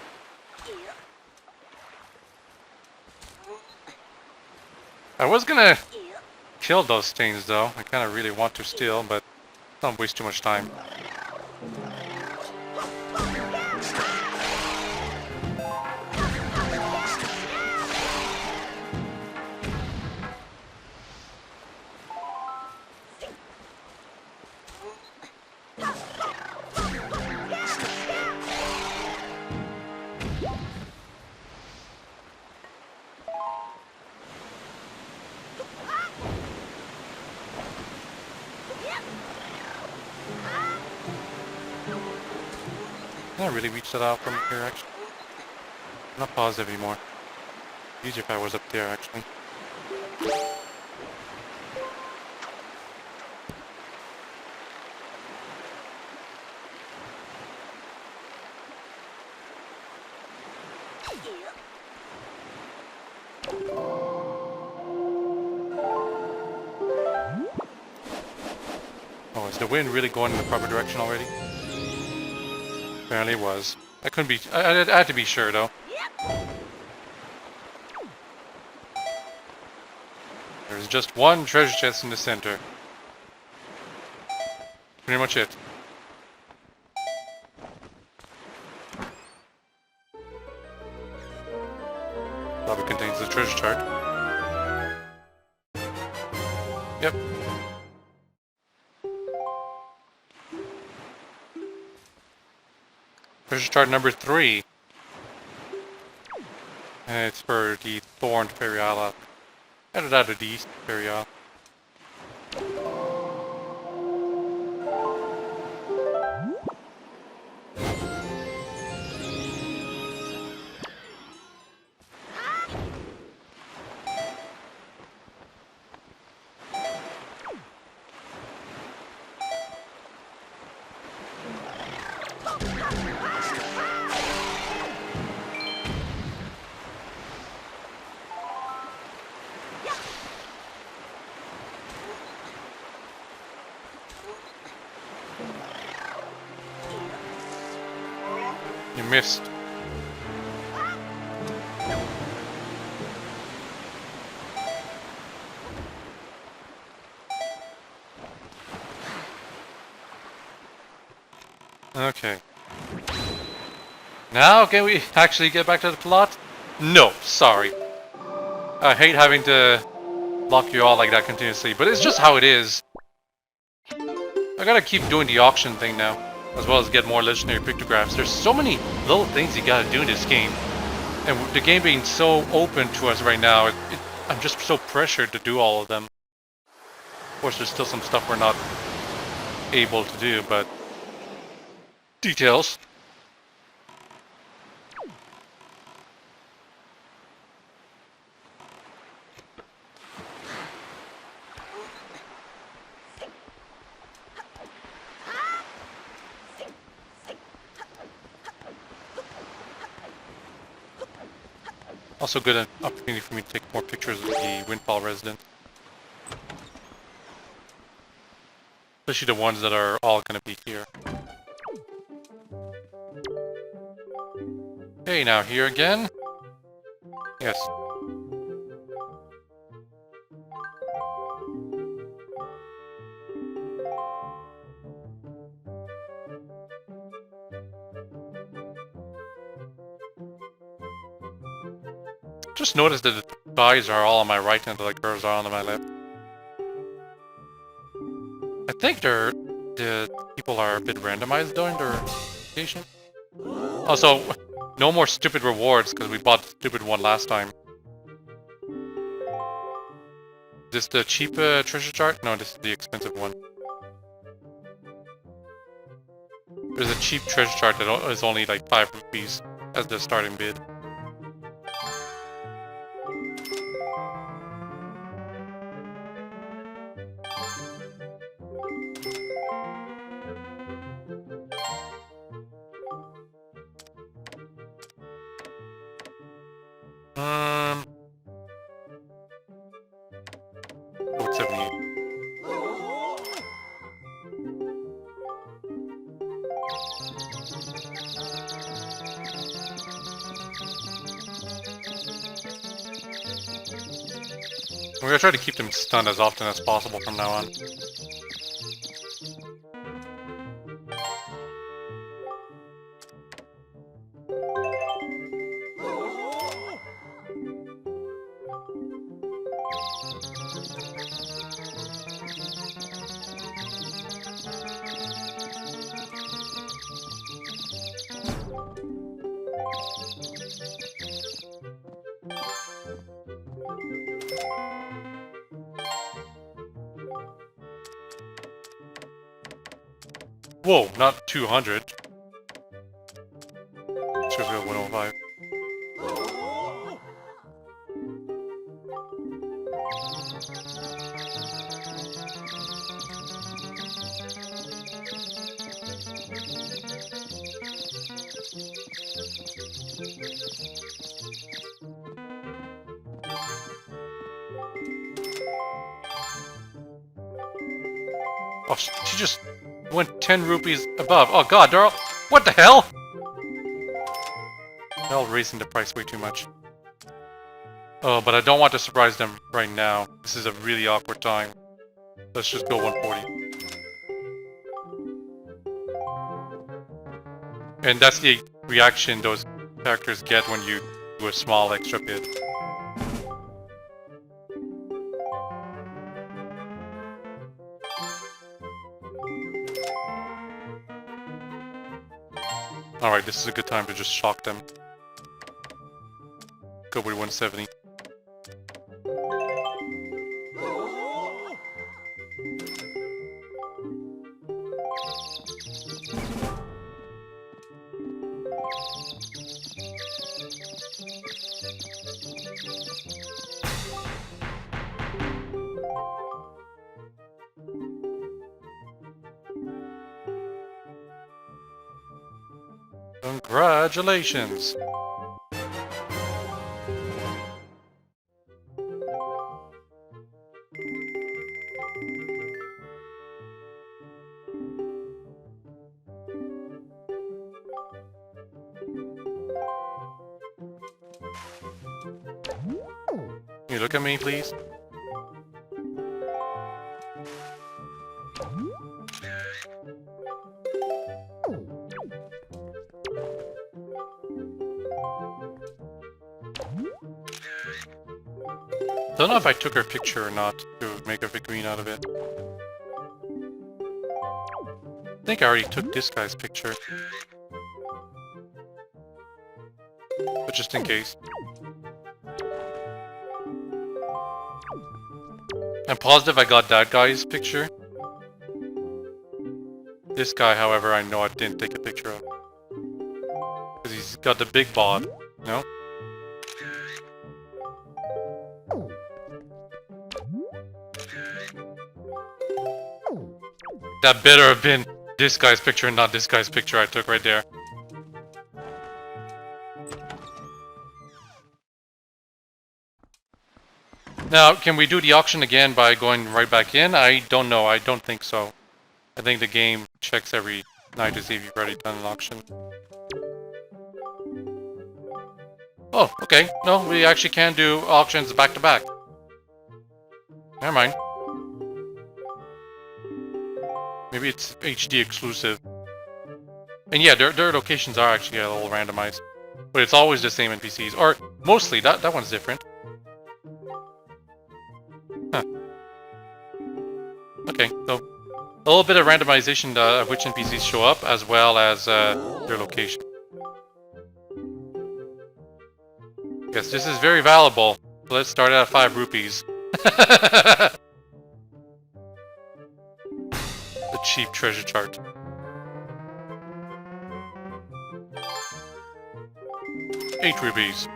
I was gonna kill those things though. I kinda really want to still, but don't waste too much time. Can I really reach that out from here, actually? I'm not positive anymore. Easier if I was up there, actually. Oh, is the wind really going in the proper direction already? Apparently it was. I couldn't be... I had to be sure, though. There's just one treasure chest in the center. Pretty much it. Probably contains the treasure chart. Yep. Treasure chart number 3. And it's for the Thorned Fairy Isle. Headed out of the East Fairy Isle. You missed. Okay. Now can we actually get back to the plot? No, sorry. I hate having to lock you all like that continuously, but it's just how it is. I gotta keep doing the auction thing now, as well as get more legendary pictographs. There's so many little things you gotta do in this game. And the game being so open to us right now, I'm just so pressured to do all of them. Of course, there's still some stuff we're not able to do, but... details. Also good opportunity for me to take more pictures of the Windfall residents. Especially the ones that are all going to be here. Hey, now here again? Yes. Just noticed that the guys are all on my right and the girls are on my left. I think the people are a bit randomized during their location. Also, no more stupid rewards because we bought the stupid one last time. Is this the cheap treasure chart? No, this is the expensive one. There's a cheap treasure chart that is only like 5 rupees as the starting bid. Oh, it's 78. We're gonna try to keep them stunned as often as possible from now on. Whoa, not 200. Should be 105. Oh, she just went 10 rupees above. Oh god, they're all... What the hell? They're all raising the price way too much. Oh, but I don't want to surprise them right now. This is a really awkward time. Let's just go 140. And that's the reaction those characters get when you do a small extra bid. Alright, this is a good time to just shock them. Go with 170. Congratulations! Can you look at me, please? Don't know if I took her picture or not to make a figurine out of it. I think I already took this guy's picture. But just in case. I'm positive I got that guy's picture. This guy, however, I know I didn't take a picture of. Because he's got the big bod, no? That better have been this guy's picture and not this guy's picture I took right there. Now, can we do the auction again by going right back in? I don't know. I don't think so. I think the game checks every night to see if you've already done an auction. Oh, okay. No, we actually can do auctions back to back. Never mind. Maybe it's HD exclusive. And yeah, their locations are actually a little randomized. But it's always the same NPCs. Or mostly, that one's different. Huh. Okay, so a little bit of randomization of which NPCs show up, as well as their location. Yes, this is very valuable. Let's start at 5 rupees. The cheap treasure chart. $8 rupees.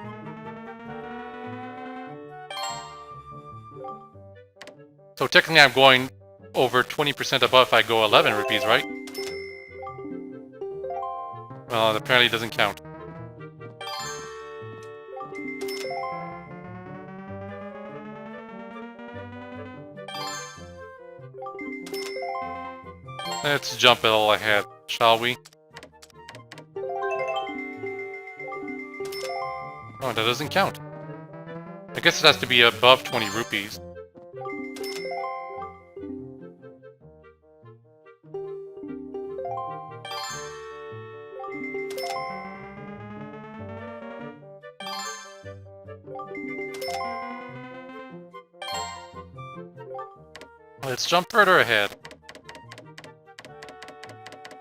So technically I'm going over 20% above if I go 11 rupees, right? Well, it apparently doesn't count. Let's jump it all ahead, shall we? Oh, that doesn't count. I guess it has to be above 20 rupees. Let's jump further ahead.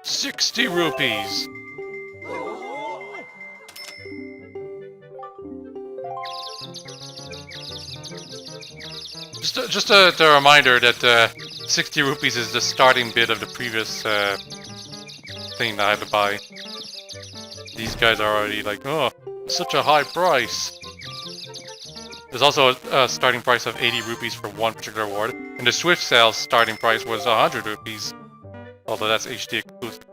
60 rupees! Just a reminder that 60 rupees is the starting bid of the previous thing that I had to buy. These guys are already like, oh, such a high price. There's also a starting price of 80 rupees for one particular award, and the Swift Sales starting price was 100 rupees, although that's HD exclusive.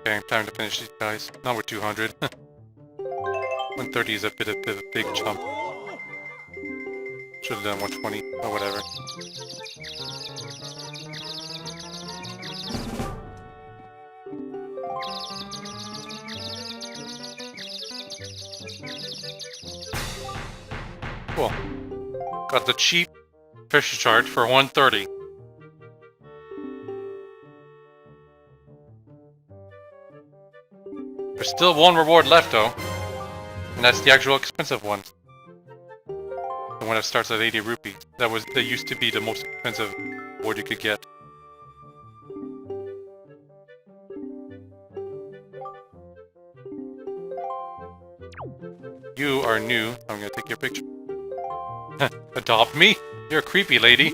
Okay, time to finish these guys. Now we're 200. 130 is a bit of a big jump. Should have done 120, or whatever. Cool. Got the cheap fish chart for 130. There's still one reward left though, and that's the actual expensive one. The one that starts at 80 rupees. That used to be the most expensive reward you could get. You are new. I'm gonna take your picture. Adopt me? You're a creepy lady.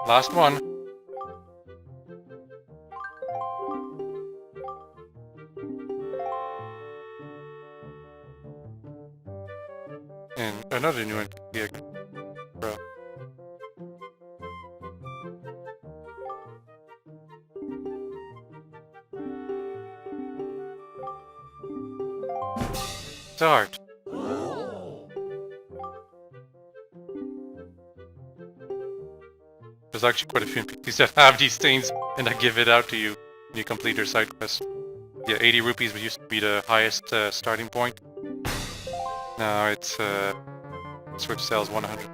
Last one. And another new entity. Bro. Start. There's actually quite a few NPCs that have these things, and I give it out to you when you complete your side quest. Yeah, 80 rupees used to be the highest starting point. Now it's Swift Sales 100.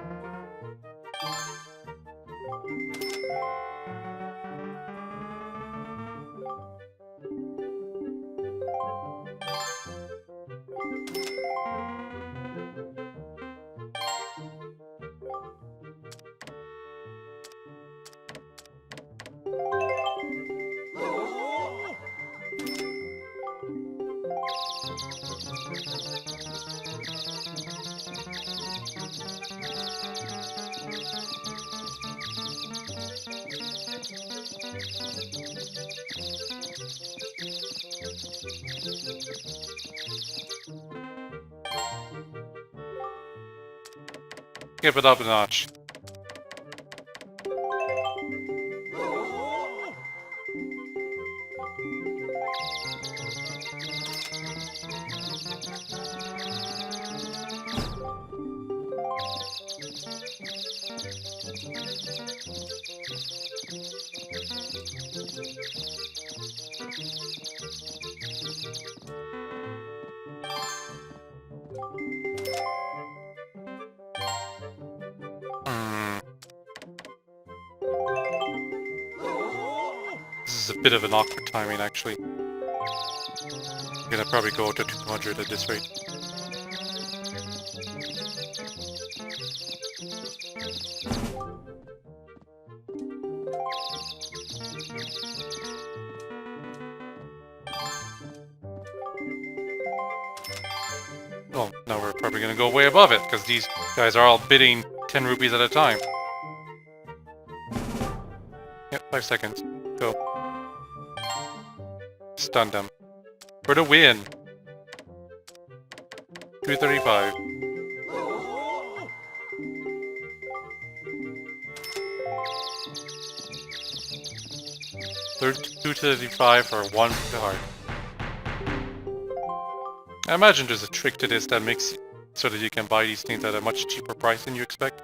Skip it up a notch. This is a bit of an awkward timing, actually. I'm gonna probably go to 200 at this rate. Well, now we're probably gonna go way above it, because these guys are all bidding 10 rupees at a time. Yep, 5 seconds. Go. Stun them. For the win! 235. Third 235 for 1 card. I imagine there's a trick to this that makes so that you can buy these things at a much cheaper price than you expect.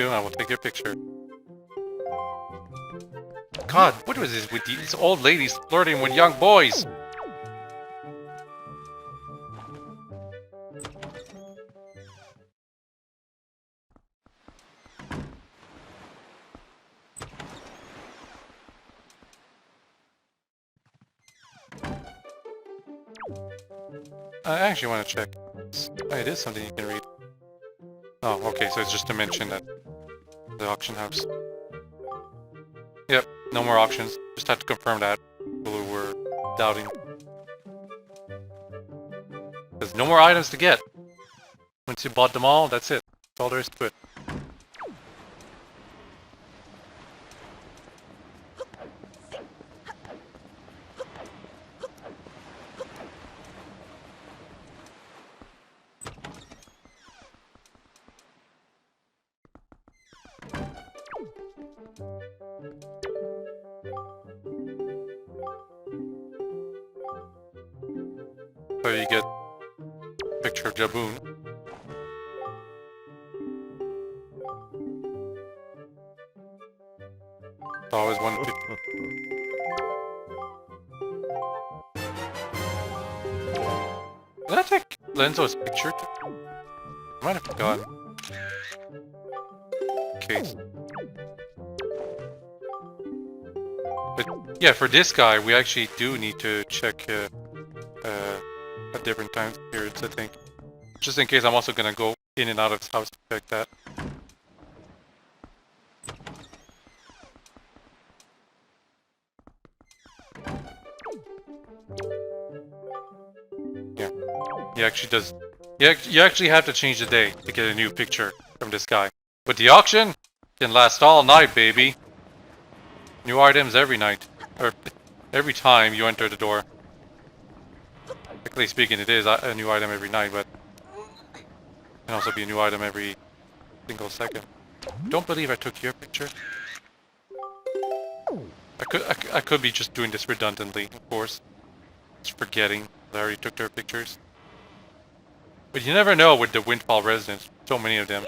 I will take your picture. God, what was this with these old ladies flirting with young boys? I actually want to check. Oh, it is something you can read. Oh, okay, so it's just to mention that the auction house. Yep, no more auctions. Just had to confirm that. People who were doubting. There's no more items to get. Once you bought them all, that's it. That's all there is to it. So you get a picture of Jaboon. It's always 150. Did I take Lenzo's picture? I might have forgotten. Okay. But yeah, for this guy, we actually do need to check at different time periods, I think. Just in case I'm also gonna go in and out of his house to check that. Yeah. He actually does. You actually have to change the day to get a new picture from this guy. But the auction can last all night, baby. New items every night. Or every time you enter the door. Technically speaking, it is a new item every night, but it can also be a new item every single second. Don't believe I took your picture. I could be just doing this redundantly, of course. Just forgetting that I already took their pictures. But you never know with the Windfall residents. So many of them.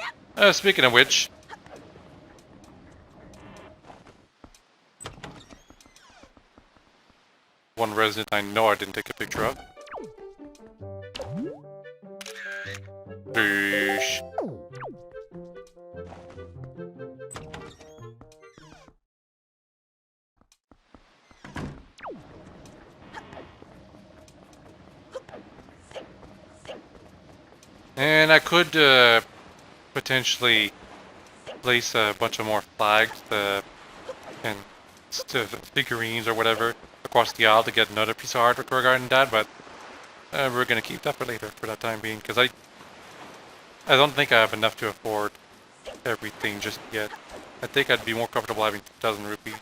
Speaking of which... One resident I know I didn't take a picture of. Fish. And I could potentially place a bunch of more flags and figurines or whatever across the aisle to get another piece of art regarding that, but we're gonna keep that for later for that time being, because I don't think I have enough to afford everything just yet. I think I'd be more comfortable having 2,000 rupees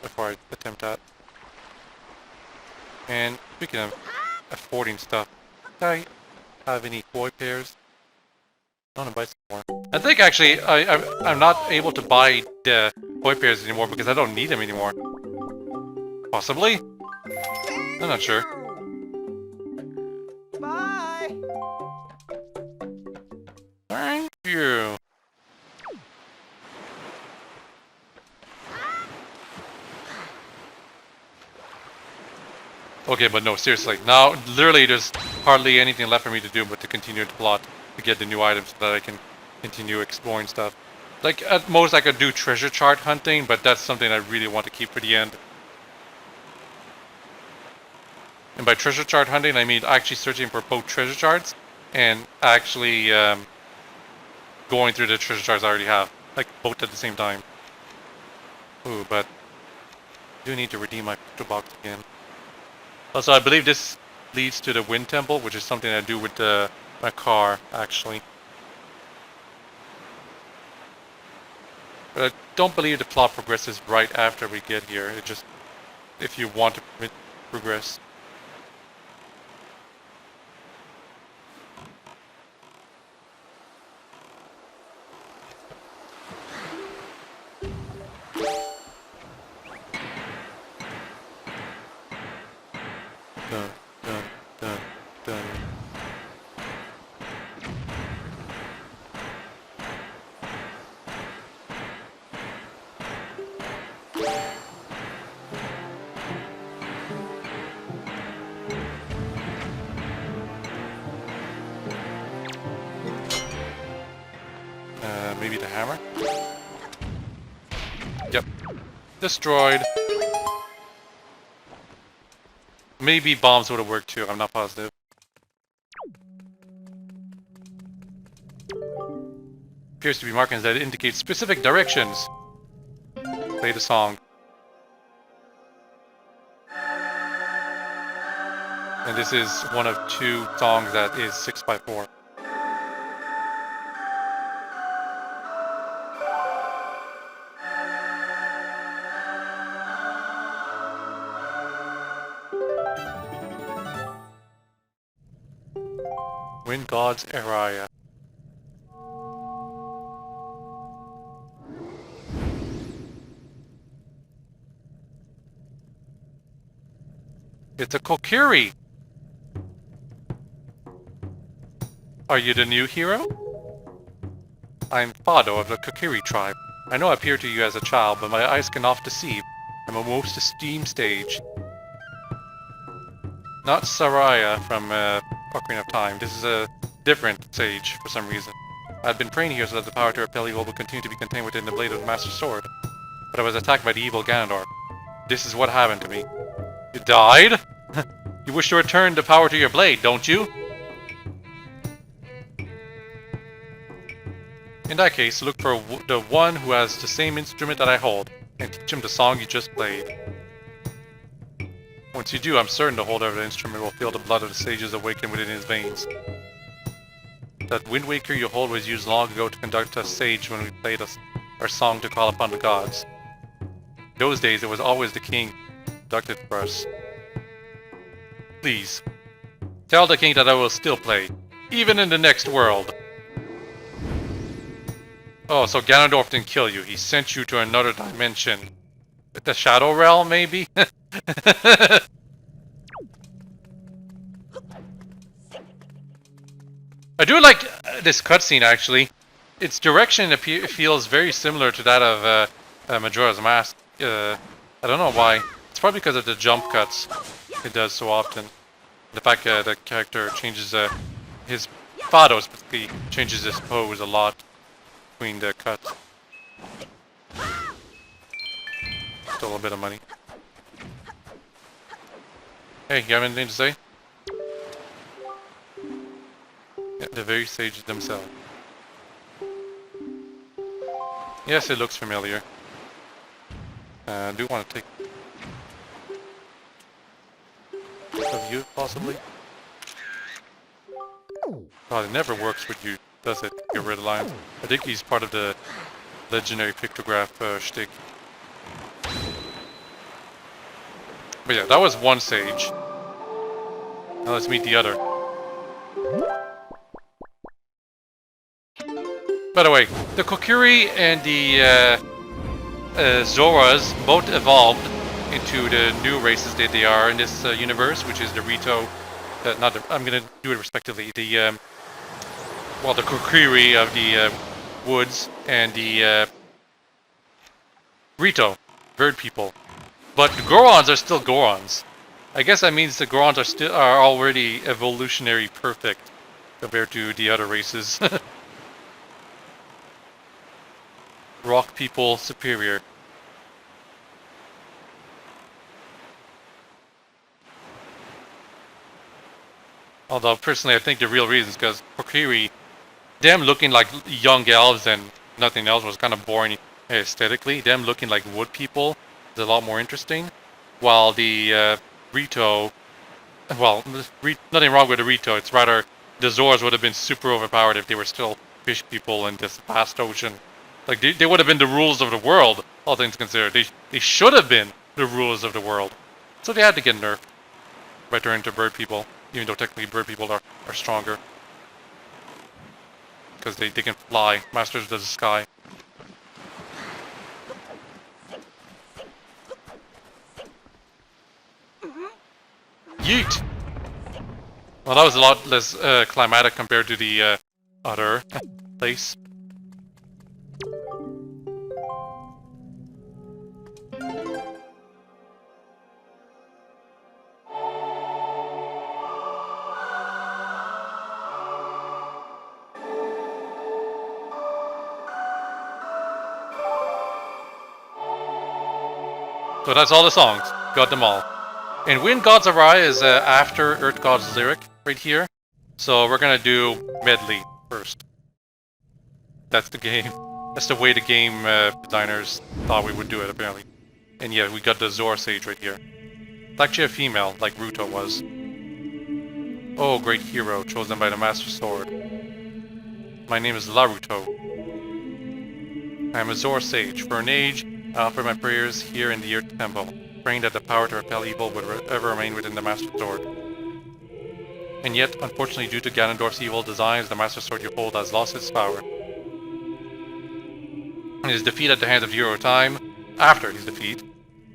before I attempt that. And speaking of affording stuff, do I have any toy pairs? I want to buy some more. I think actually I'm not able to buy the toy pairs anymore because I don't need them anymore. Possibly? I'm not sure. Bye. Thank you. Okay, but no, seriously. Now, literally, there's hardly anything left for me to do but to continue the plot to get the new items so that I can continue exploring stuff. Like, at most, I could do treasure chart hunting, but that's something I really want to keep for the end. And by treasure chart hunting, I mean actually searching for both treasure charts and actually going through the treasure charts I already have. Like, both at the same time. Ooh, but I do need to redeem my picture box again. Also, I believe this leads to the Wind Temple, which is something I do with my car, actually. But I don't believe the plot progresses right after we get here. It just, if you want to progress. Dun, dun, dun, dun. Maybe the hammer? Yep. Destroyed. Maybe bombs would have worked too, I'm not positive. Appears to be markings that indicate specific directions. Play the song. And this is one of two songs that is 6x4. Wind God's area. It's a Kokiri! Are you the new hero? I'm Fado of the Kokiri tribe. I know I appeared to you as a child, but my eyes can oft deceive. I'm a most esteemed sage. Not Saraya from Ocarina of Time. This is a different sage for some reason. I've been praying here so that the power to repel evil will continue to be contained within the blade of the Master Sword. But I was attacked by the evil Ganondorf. This is what happened to me. You died? You wish to return the power to your blade, don't you? In that case, look for the one who has the same instrument that I hold, and teach him the song you just played. Once you do, I'm certain the holder of the instrument will feel the blood of the sages awaken within his veins. That Windwaker you hold was used long ago to conduct us sage when we played our song to call upon the gods. In those days, it was always the king who conducted for us. Please, tell the king that I will still play, even in the next world. Oh, so Ganondorf didn't kill you. He sent you to another dimension. The Shadow Realm, maybe? I do like this cutscene, actually. Its direction feels very similar to that of Majora's Mask. I don't know why. It's probably because of the jump cuts it does so often. The fact that the character changes his Fado specifically changes his pose a lot between the cuts. Still a bit of money. Hey, you have anything to say? Yeah, the very sages themselves. Yes, it looks familiar. I do want to take of you, possibly? God, it never works with you, does it? Get rid of lines. I think he's part of the legendary pictograph shtick. But yeah, that was one sage. Now let's meet the other. By the way, the Kokiri and the Zoras both evolved into the new races that they are in this universe, which is the Rito. I'm gonna do it respectively. The well, the Kokiri of the woods and the Rito, bird people. But the Gorons are still Gorons. I guess that means the Gorons are already evolutionary perfect compared to the other races. Rock people superior. Although personally I think the real reason is because Kokiri, them looking like young elves and nothing else was kind of boring aesthetically. Them looking like wood people is a lot more interesting. While the Rito, well, nothing wrong with the Rito, it's rather the Zors would have been super overpowered if they were still fish people in this vast ocean. Like, they would have been the rulers of the world, all things considered. They should have been the rulers of the world. So they had to get nerfed by turning to bird people, even though technically bird people are stronger. Because they can fly, masters of the sky. Yeet! Well, that was a lot less climatic compared to the other place. So that's all the songs. Got them all. And Wind God's Awry is after Earth God's Lyric, right here. So we're gonna do medley first. That's the game. That's the way the game designers thought we would do it, apparently. And yeah, we got the Zor Sage right here. It's actually a female, like Ruto was. Oh, great hero, chosen by the Master Sword. My name is Laruto. I am a Zor Sage. For an age, I offer my prayers here in the Earth Temple, praying that the power to repel evil would ever remain within the Master Sword. And yet, unfortunately, due to Ganondorf's evil designs, the Master Sword you hold has lost its power. In his defeat at the hands of the Hero of Time, after his defeat,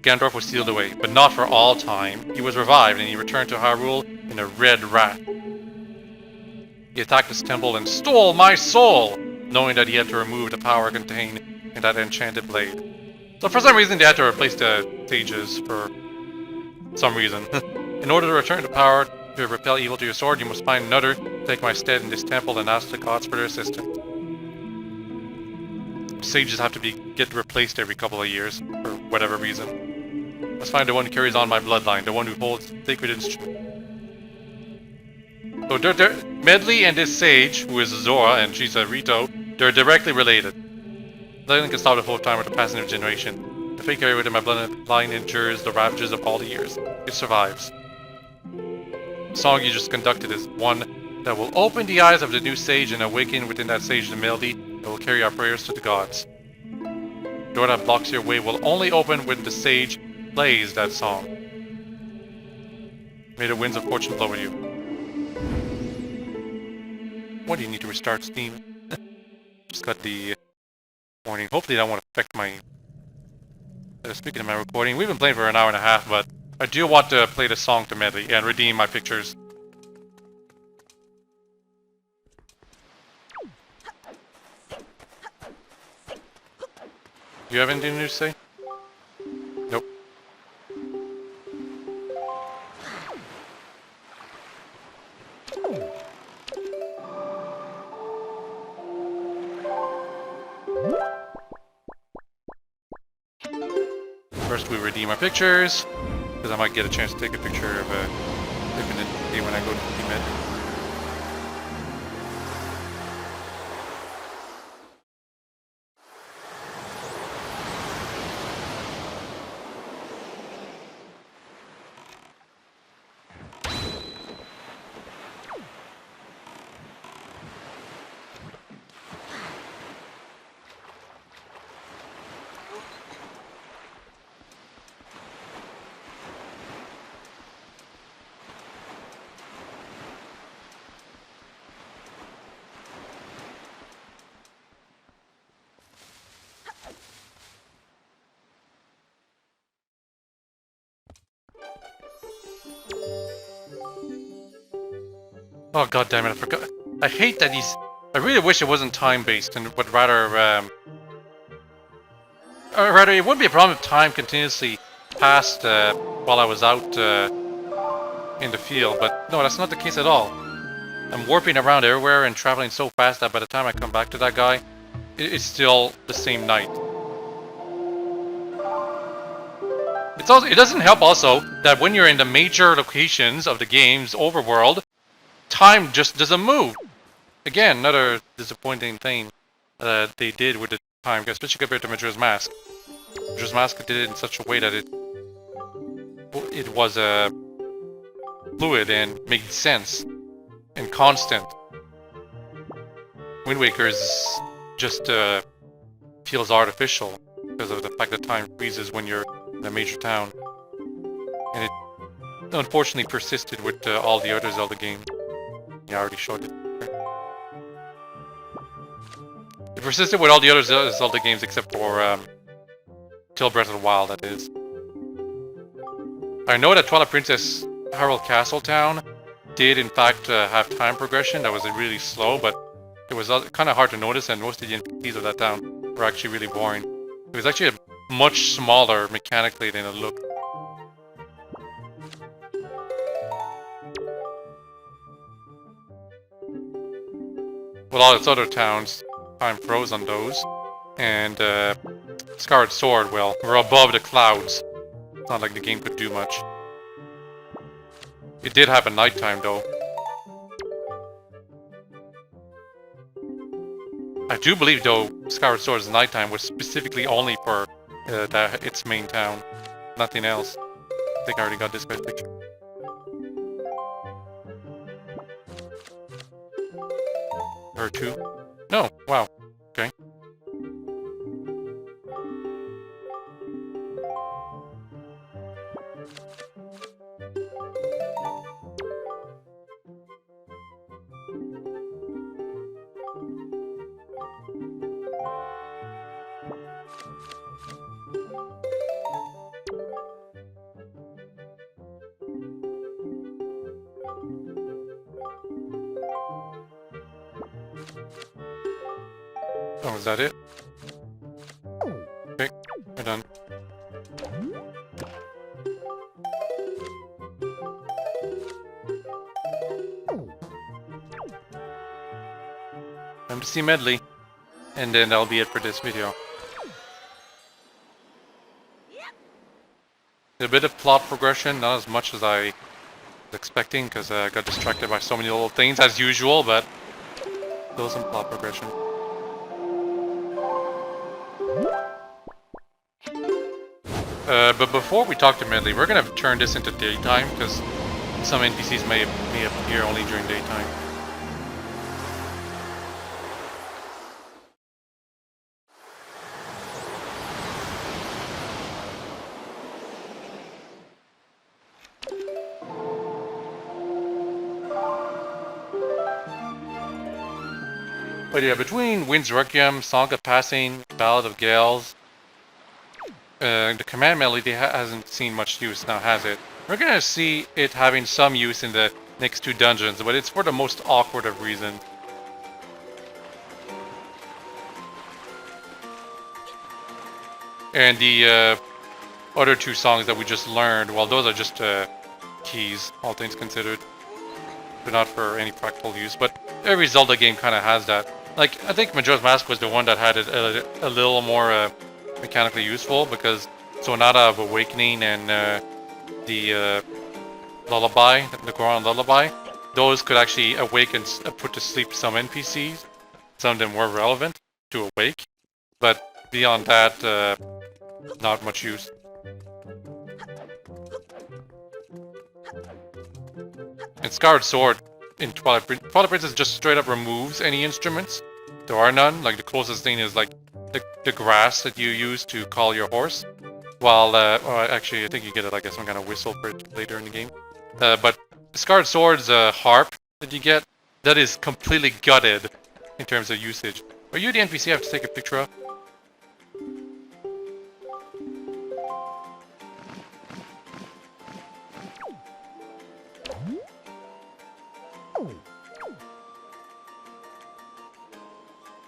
Ganondorf was sealed away, but not for all time. He was revived, and he returned to Hyrule in a red rat. He attacked this temple and stole my soul, knowing that he had to remove the power contained in that enchanted blade. So for some reason they had to replace the sages for some reason. In order to return the power to repel evil to your sword, you must find another to take my stead in this temple and ask the gods for their assistance. Sages have to get replaced every couple of years, for whatever reason. Let's find the one who carries on my bloodline, the one who holds the sacred instrument. So Medley and this sage, who is Zora and she's a Rito, they're directly related. Nothing can stop the flow of time or the passing of generation. The fate carried within my bloodline endures the ravages of all the years. It survives. The song you just conducted is one that will open the eyes of the new sage and awaken within that sage the melody that will carry our prayers to the gods. The door that blocks your way will only open when the sage plays that song. May the winds of fortune blow with you. What do you need to restart Steam? Just got the warning. Hopefully that won't affect my... speaking of my recording, we've been playing for an hour and a half, but I do want to play the song to medley and redeem my pictures. Do you have anything new to say? Nope. First we redeem our pictures, because I might get a chance to take a picture of Dippin' when I go to the med. Oh god damn it, I forgot. I hate that he's... I really wish it wasn't time-based, but rather, or rather, it wouldn't be a problem if time continuously passed while I was out in the field, but no, that's not the case at all. I'm warping around everywhere and traveling so fast that by the time I come back to that guy, it's still the same night. It doesn't help also that when you're in the major locations of the game's overworld, time just doesn't move. Again, another disappointing thing that they did with the time, especially compared to Majora's Mask. Majora's Mask did it in such a way that it was fluid and made sense and constant. Windwaker is just feels artificial because of the fact that time freezes when you're in a major town, and it unfortunately persisted with all the other Zelda games. Yeah, I already showed it. It persisted with all the other Zelda games except for till Breath of the Wild, that is. I know that Twilight Princess Hyrule Castle Town did in fact have time progression that was really slow, but it was kind of hard to notice, and most of the NPCs of that town were actually really boring. It was actually much smaller mechanically than it looked. With all its other towns, time froze on those. And Skyward Sword, well, we're above the clouds. It's not like the game could do much. It did have a nighttime though. I do believe though Skyward Sword's nighttime was specifically only for its main town. Nothing else. I think I already got this guy's picture. Her too? No, wow. Okay. Oh, is that it? Okay, we're done. Time to see Medley. And then that'll be it for this video. A bit of plot progression, not as much as I was expecting, because I got distracted by so many little things as usual, but still some plot progression. But before we talk to Medley, we're gonna turn this into daytime, because some NPCs may appear only during daytime. But yeah, between Wind's Requiem, Song of Passing, Ballad of Gales, the command melody hasn't seen much use now, has it? We're gonna see it having some use in the next two dungeons, but it's for the most awkward of reasons. And the other two songs that we just learned, well, those are just keys, all things considered. They're not for any practical use, but every Zelda game kind of has that. Like, I think Majora's Mask was the one that had it a little more mechanically useful, because Sonata of Awakening and the Lullaby, the Goron Lullaby, those could actually awaken, put to sleep some NPCs. Some of them were relevant to awake, but beyond that, not much use. And Skyward Sword in Twilight Princess just straight up removes any instruments. There are none. Like, the closest thing is like the grass that you use to call your horse. While, actually, I think you get it, I guess, some kind of whistle for it later in the game. But Skyward Sword's harp that you get, that is completely gutted in terms of usage. Are you the NPC I have to take a picture of?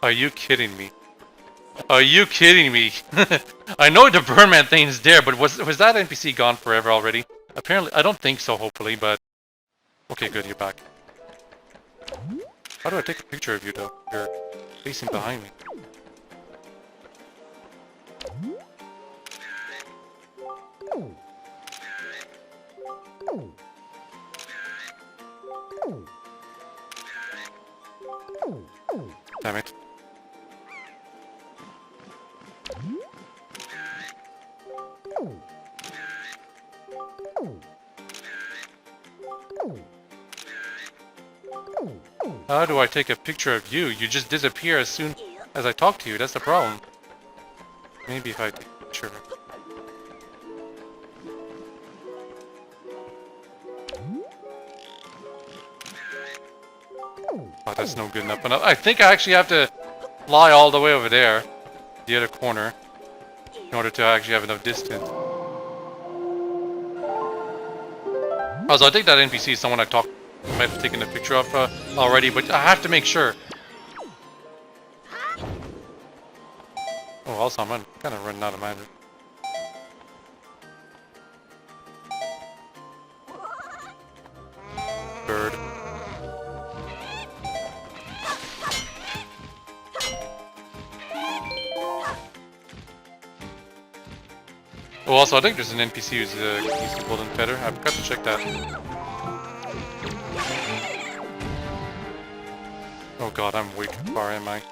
Are you kidding me? Are you kidding me? I know the Birdman thing is there, but was that NPC gone forever already? Apparently, I don't think so, hopefully, but Okay, good, you're back. How do I take a picture of you though? You're facing behind me. Damn it. How do I take a picture of you? You just disappear as soon as I talk to you. That's the problem. Maybe if I take a picture of it. Oh, that's no good enough. I think I actually have to fly all the way over there, the other corner, in order to actually have enough distance. Also, I think that NPC is someone I might have taken a picture of already, but I have to make sure. Oh, also I'm kind of running out of mana. Bird. Oh, also, I think there's an NPC who's used the golden feather. I forgot to check that. Oh god, I'm way too far, am I?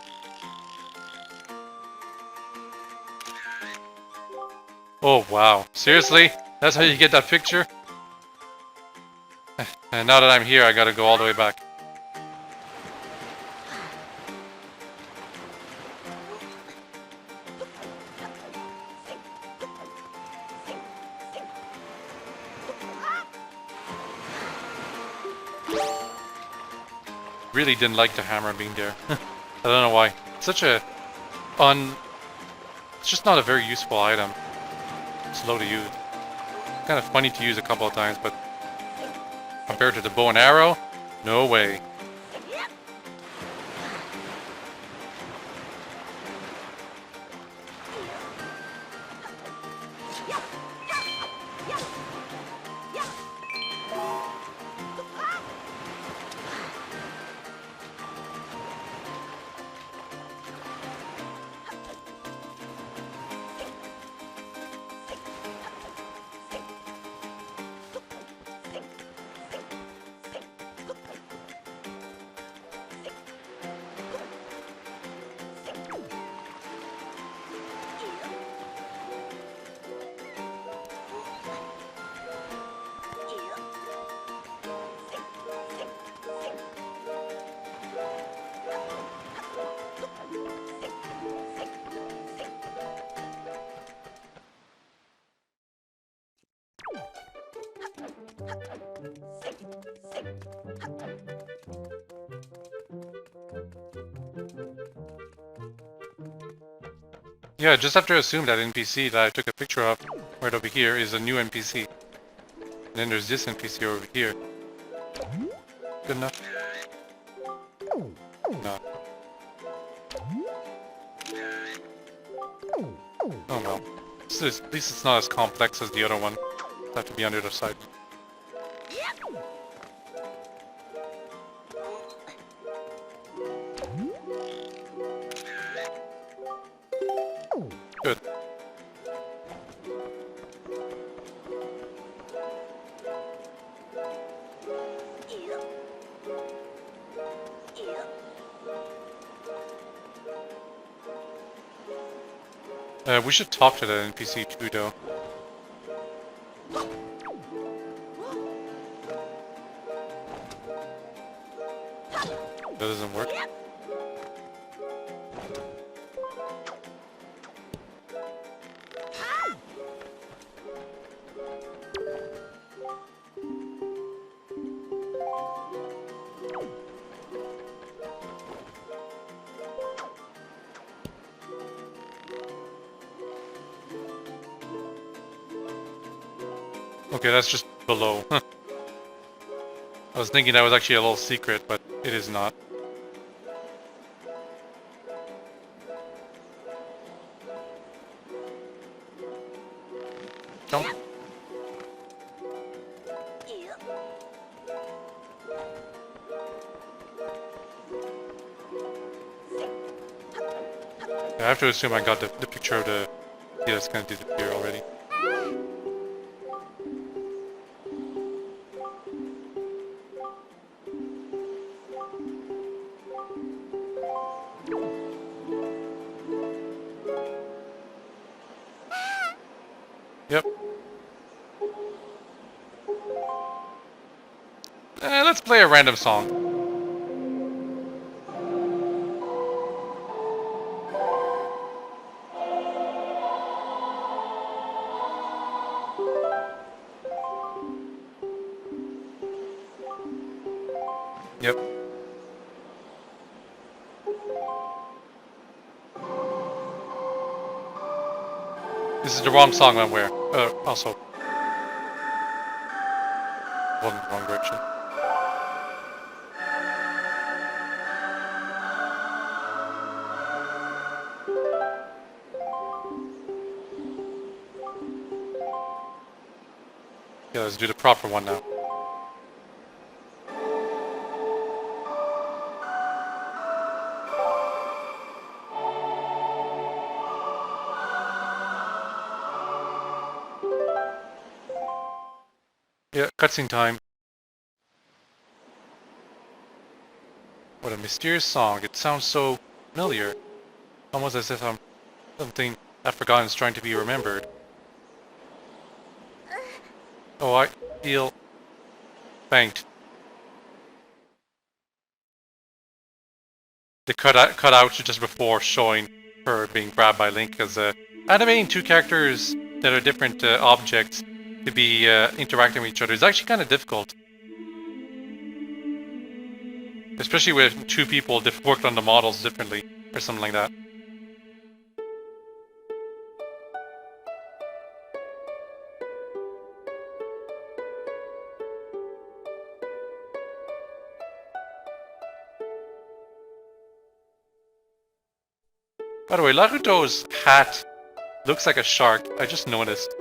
Oh wow, seriously? That's how you get that picture? And now that I'm here, I gotta go all the way back. Really didn't like the hammer being there. I don't know why. It's such a it's just not a very useful item. Slow to use. Kind of funny to use a couple of times, but compared to the bow and arrow, no way. Yeah, just have to assume that NPC that I took a picture of right over here is a new NPC. And then there's this NPC over here. Good enough? No. Oh well. At least it's not as complex as the other one. Have to be on the other side. Good. We should talk to the NPC too, though. That doesn't work. Okay, that's just below. I was thinking that was actually a little secret, but it is not. Jump. I have to assume I got the picture of the... Yeah, it's gonna disappear already. Yep. Let's play a random song. Yep. This is the wrong song I'm wearing. Also. Going in the wrong direction. Yeah, let's do the proper one now. Yeah, cutscene time. What a mysterious song. It sounds so familiar. Almost as if something I've forgotten is trying to be remembered. Oh, I feel faint. They cut out just before showing her being grabbed by Link, because animating two characters that are different objects to be interacting with each other is actually kind of difficult. Especially with two people that worked on the models differently, or something like that. By the way, Naruto's hat looks like a shark. I just noticed.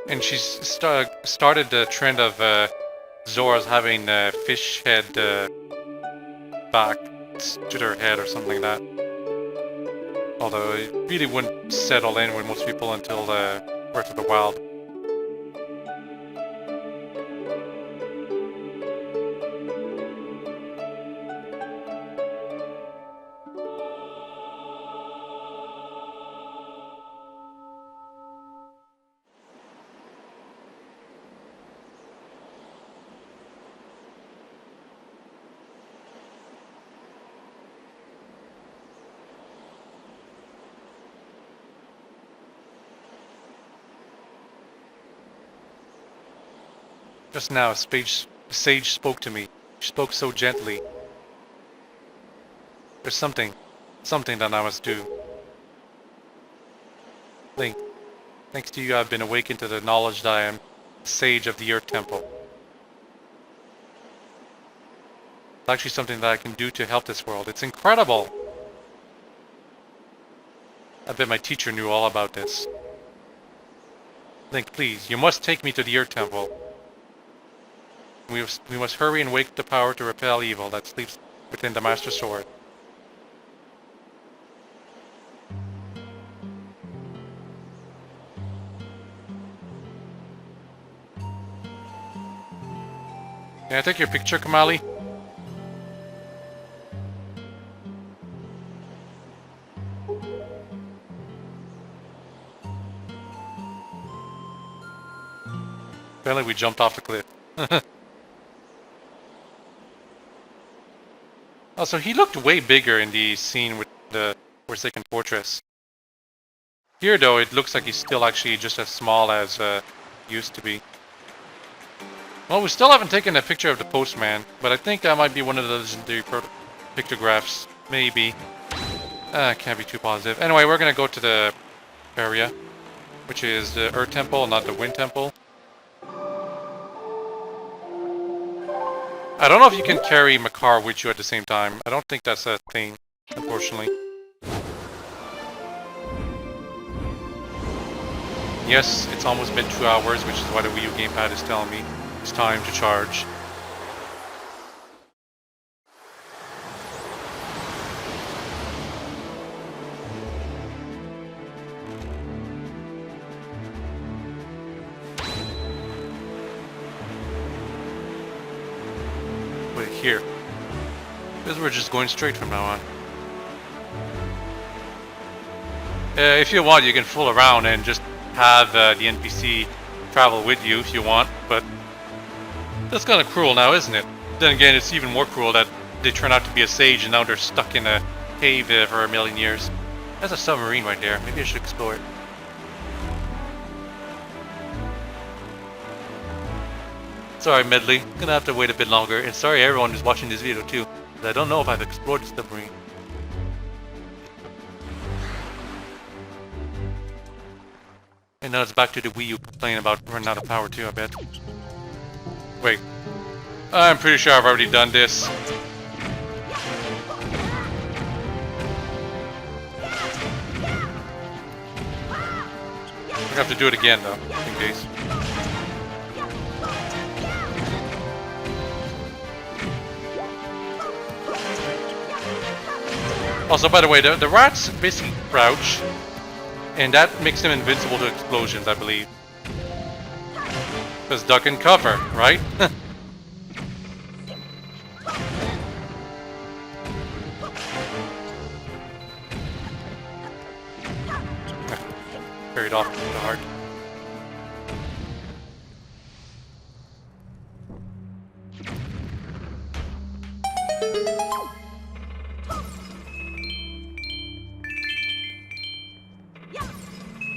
And she's started the trend of Zora's having fish head back to their head or something like that. Although it really wouldn't settle in with most people until Breath of the Wild. Just now, Sage spoke to me. She spoke so gently. There's something that I must do. Link, thanks to you I've been awakened to the knowledge that I am Sage of the Earth Temple. It's actually something that I can do to help this world. It's incredible! I bet my teacher knew all about this. Link, please, you must take me to the Earth Temple. We must hurry and wake the power to repel evil that sleeps within the Master Sword. Can I take your picture, Kamali? Apparently we jumped off the cliff. Oh, so he looked way bigger in the scene with the Forsaken Fortress. Here, though, it looks like he's still actually just as small as he used to be. Well, we still haven't taken a picture of the postman, but I think that might be one of the legendary pictographs. Maybe. Can't be too positive. Anyway, we're gonna go to the area, which is the Earth Temple, not the Wind Temple. I don't know if you can carry Makar with you at the same time. I don't think that's a thing, unfortunately. Yes, it's almost been 2 hours, which is why the Wii U gamepad is telling me it's time to charge. here. Because we're just going straight from now on. If you want, you can fool around and just have the NPC travel with you if you want, but that's kind of cruel now, isn't it? Then again, it's even more cruel that they turn out to be a sage and now they're stuck in a cave for a million years. That's a submarine right there. Maybe I should explore it. Sorry, Medley. Gonna have to wait a bit longer. And sorry everyone who's watching this video too. But I don't know if I've explored the submarine. And now it's back to the Wii U complaining about running out of power too, I bet. Wait. I'm pretty sure I've already done this. I have to do it again though, in case. Also, by the way, the rats basically crouch, and that makes them invincible to explosions, I believe. Because duck and cover, right? Carried off the heart.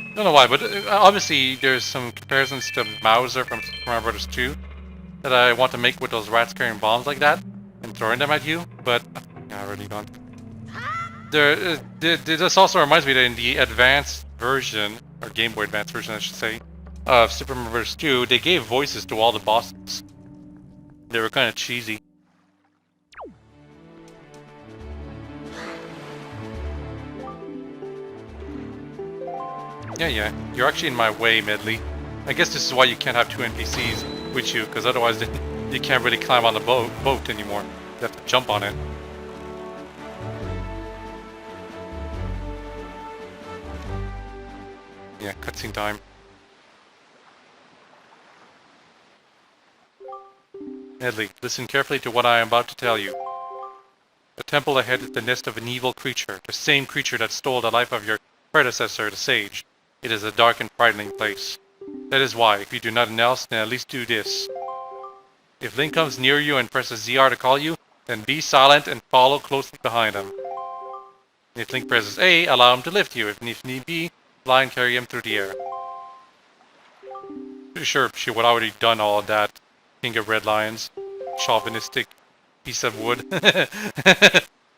I don't know why, but obviously there's some comparisons to Mauser from Super Mario Bros. 2 that I want to make with those rats carrying bombs like that and throwing them at you, but yeah, already gone. This also reminds me that in the advanced version, or Game Boy Advance version I should say, of Super Mario Bros. 2, they gave voices to all the bosses. They were kind of cheesy. Yeah, you're actually in my way, Medley. I guess this is why you can't have two NPCs with you, because otherwise you can't really climb on the boat anymore. You have to jump on it. Yeah, cutscene time. Medley, listen carefully to what I am about to tell you. The temple ahead is the nest of an evil creature, the same creature that stole the life of your predecessor, the sage. It is a dark and frightening place. That is why, if you do nothing else, then at least do this. If Link comes near you and presses ZR to call you, then be silent and follow closely behind him. If Link presses A, allow him to lift you. If need be, fly and carry him through the air. Pretty sure she would already done all of that. King of Red Lions. Chauvinistic piece of wood.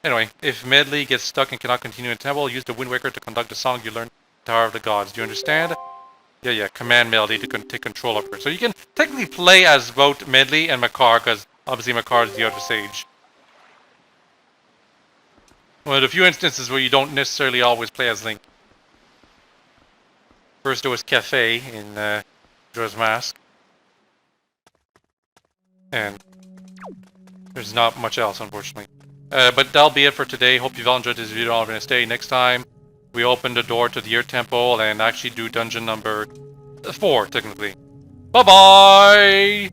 Anyway, if Medley gets stuck and cannot continue in the temple, use the Windwaker to conduct the song you learned in Tower of the Gods. Do you understand? Yeah, command Medley to take control of her. So you can technically play as both Medley and Makar, because obviously Makar is the other sage. One of the few instances where you don't necessarily always play as Link. First there was Cafe in Majora's Mask. And there's not much else, unfortunately. But that'll be it for today. Hope you've all enjoyed this video. I'm going to stay. Next time, we open the door to the Earth Temple and actually do dungeon number 4, technically. Bye-bye!